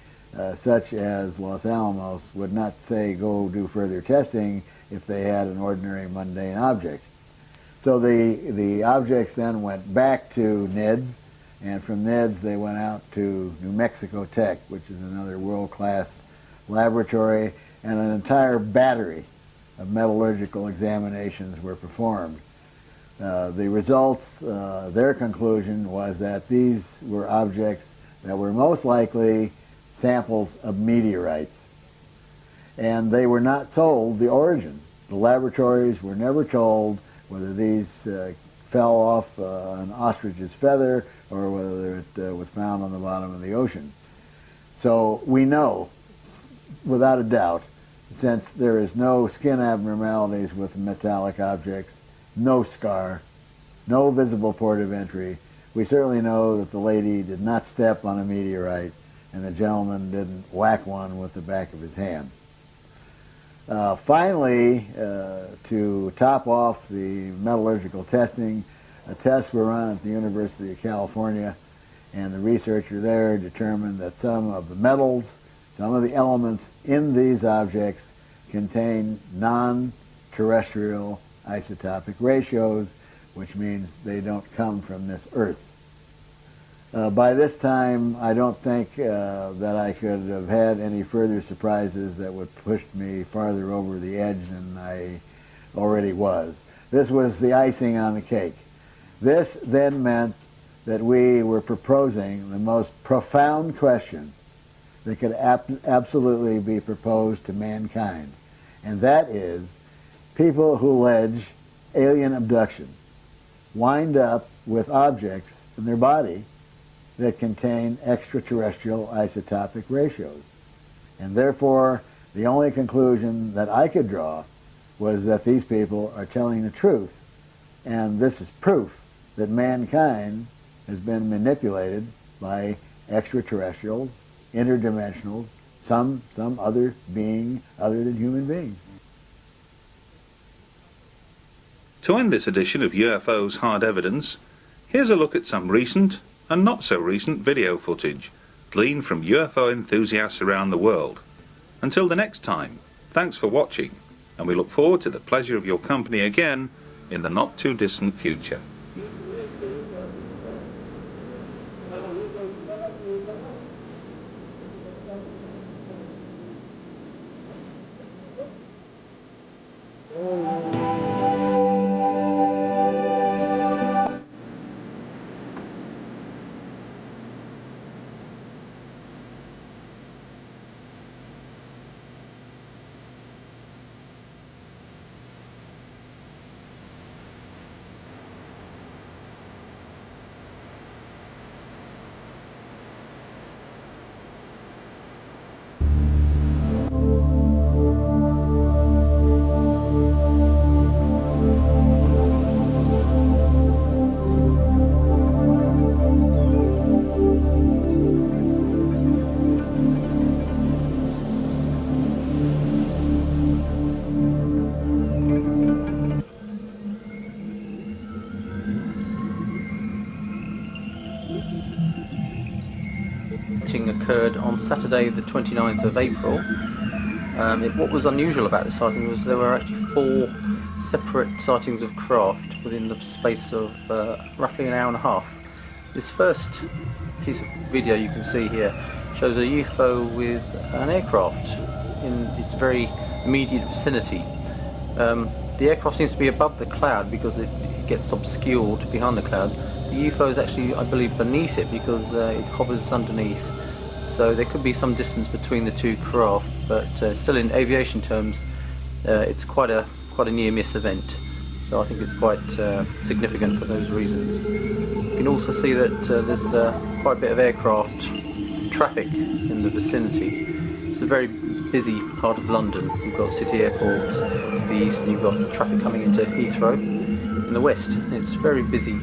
such as Los Alamos would not say go do further testing if they had an ordinary mundane object. So the objects then went back to NIDS, and from NIDS they went out to New Mexico Tech, which is another world-class laboratory, and an entire battery of metallurgical examinations were performed. The results, their conclusion was that these were objects that were most likely samples of meteorites. And they were not told the origin. The laboratories were never told whether these fell off an ostrich's feather or whether it was found on the bottom of the ocean. So we know, without a doubt, since there is no skin abnormalities with metallic objects, no scar, no visible port of entry, we certainly know that the lady did not step on a meteorite and the gentleman didn't whack one with the back of his hand. Finally, to top off the metallurgical testing, tests were run at the University of California, and the researcher there determined that some of the metals, some of the elements in these objects contain non-terrestrial isotopic ratios, which means they don't come from this Earth. By this time, I don't think that I could have had any further surprises that would push me farther over the edge than I already was. This was the icing on the cake. This then meant that we were proposing the most profound question that could absolutely be proposed to mankind, and that is, people who allege alien abduction wind up with objects in their body that contain extraterrestrial isotopic ratios. And therefore, the only conclusion that I could draw was that these people are telling the truth. And this is proof that mankind has been manipulated by extraterrestrials, interdimensionals, some other being other than human beings. To end this edition of UFOs Hard Evidence, here's a look at some recent and not so recent video footage gleaned from UFO enthusiasts around the world. Until the next time, thanks for watching, and we look forward to the pleasure of your company again in the not too distant future. Occurred on Saturday the 29th of April. What was unusual about this sighting was there were actually 4 separate sightings of craft within the space of roughly an hour and a half. This first piece of video you can see here shows a UFO with an aircraft in its very immediate vicinity. The aircraft seems to be above the cloud because it gets obscured behind the cloud. The UFO is actually, I believe, beneath it because it hovers underneath. So there could be some distance between the two craft, but still in aviation terms, it's quite a near-miss event. So I think it's quite significant for those reasons. You can also see that there's quite a bit of aircraft traffic in the vicinity. It's a very busy part of London. You've got City Airport to the east, and you've got traffic coming into Heathrow in the west. It's very busy.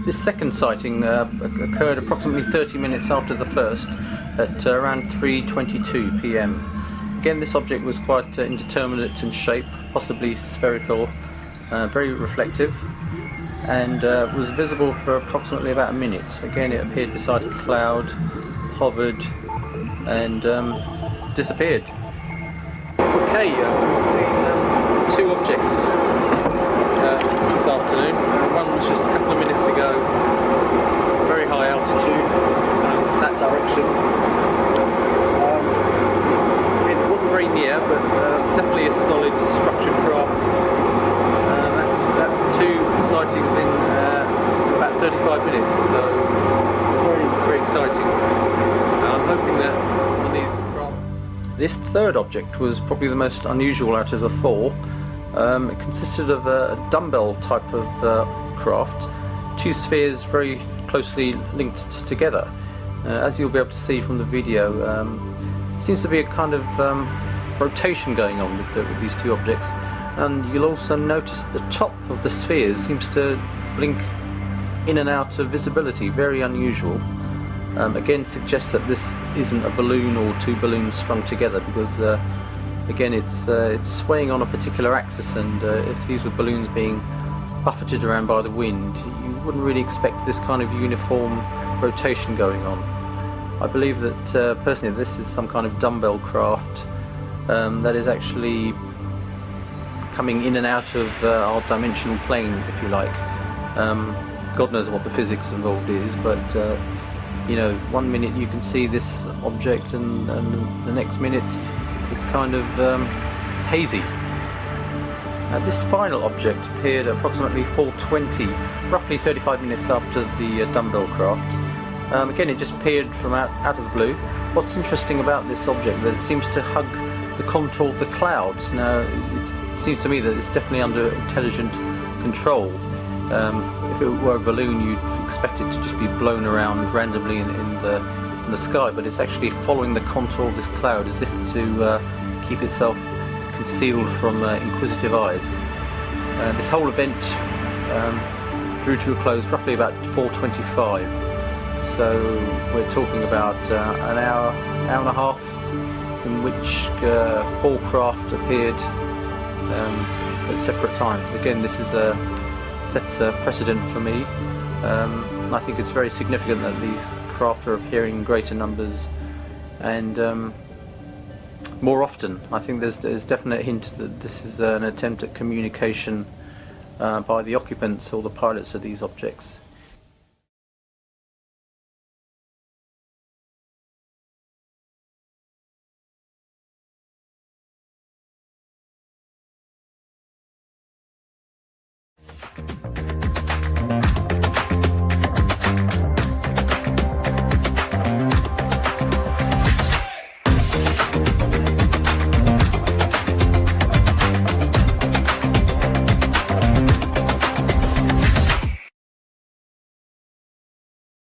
This second sighting occurred approximately 30 minutes after the first, at around 3:22 p.m. Again, this object was quite indeterminate in shape, possibly spherical, very reflective, and was visible for approximately about a minute. Again, it appeared beside a cloud, hovered, and disappeared. Okay, we've seen 2 objects this afternoon. One was just a couple of minutes ago, very high altitude, that direction. It wasn't very near, but definitely a solid structured craft. That's 2 sightings in about 35 minutes, so it's very, very exciting. I'm hoping that on these craft. This third object was probably the most unusual out of the 4. It consisted of a dumbbell type of craft, 2 spheres very closely linked together. As you'll be able to see from the video, seems to be a kind of rotation going on with these 2 objects, and you'll also notice the top of the spheres seems to blink in and out of visibility, very unusual. Again, suggests that this isn't a balloon or 2 balloons strung together, because again, it's swaying on a particular axis, and if these were balloons being buffeted around by the wind, you wouldn't really expect this kind of uniform rotation going on. I believe that personally this is some kind of dumbbell craft that is actually coming in and out of our dimensional plane, if you like. God knows what the physics involved is, but you know, one minute you can see this object, and the next minute it's kind of hazy. This final object appeared at approximately 4:20, roughly 35 minutes after the dumbbell craft. Again, it just appeared from out of the blue. What's interesting about this object is that it seems to hug the contour of the clouds. Now, it seems to me that it's definitely under intelligent control. If if it were a balloon, you'd expect it to just be blown around randomly in the sky, but it's actually following the contour of this cloud as if to keep itself concealed from inquisitive eyes. This whole event drew to a close roughly about 4:25, so we're talking about an hour and a half in which 4 craft appeared at separate times. Again, this is sets a precedent for me. I think it's very significant that these craft are appearing in greater numbers and more often. I think there's definite hint that this is an attempt at communication by the occupants or the pilots of these objects.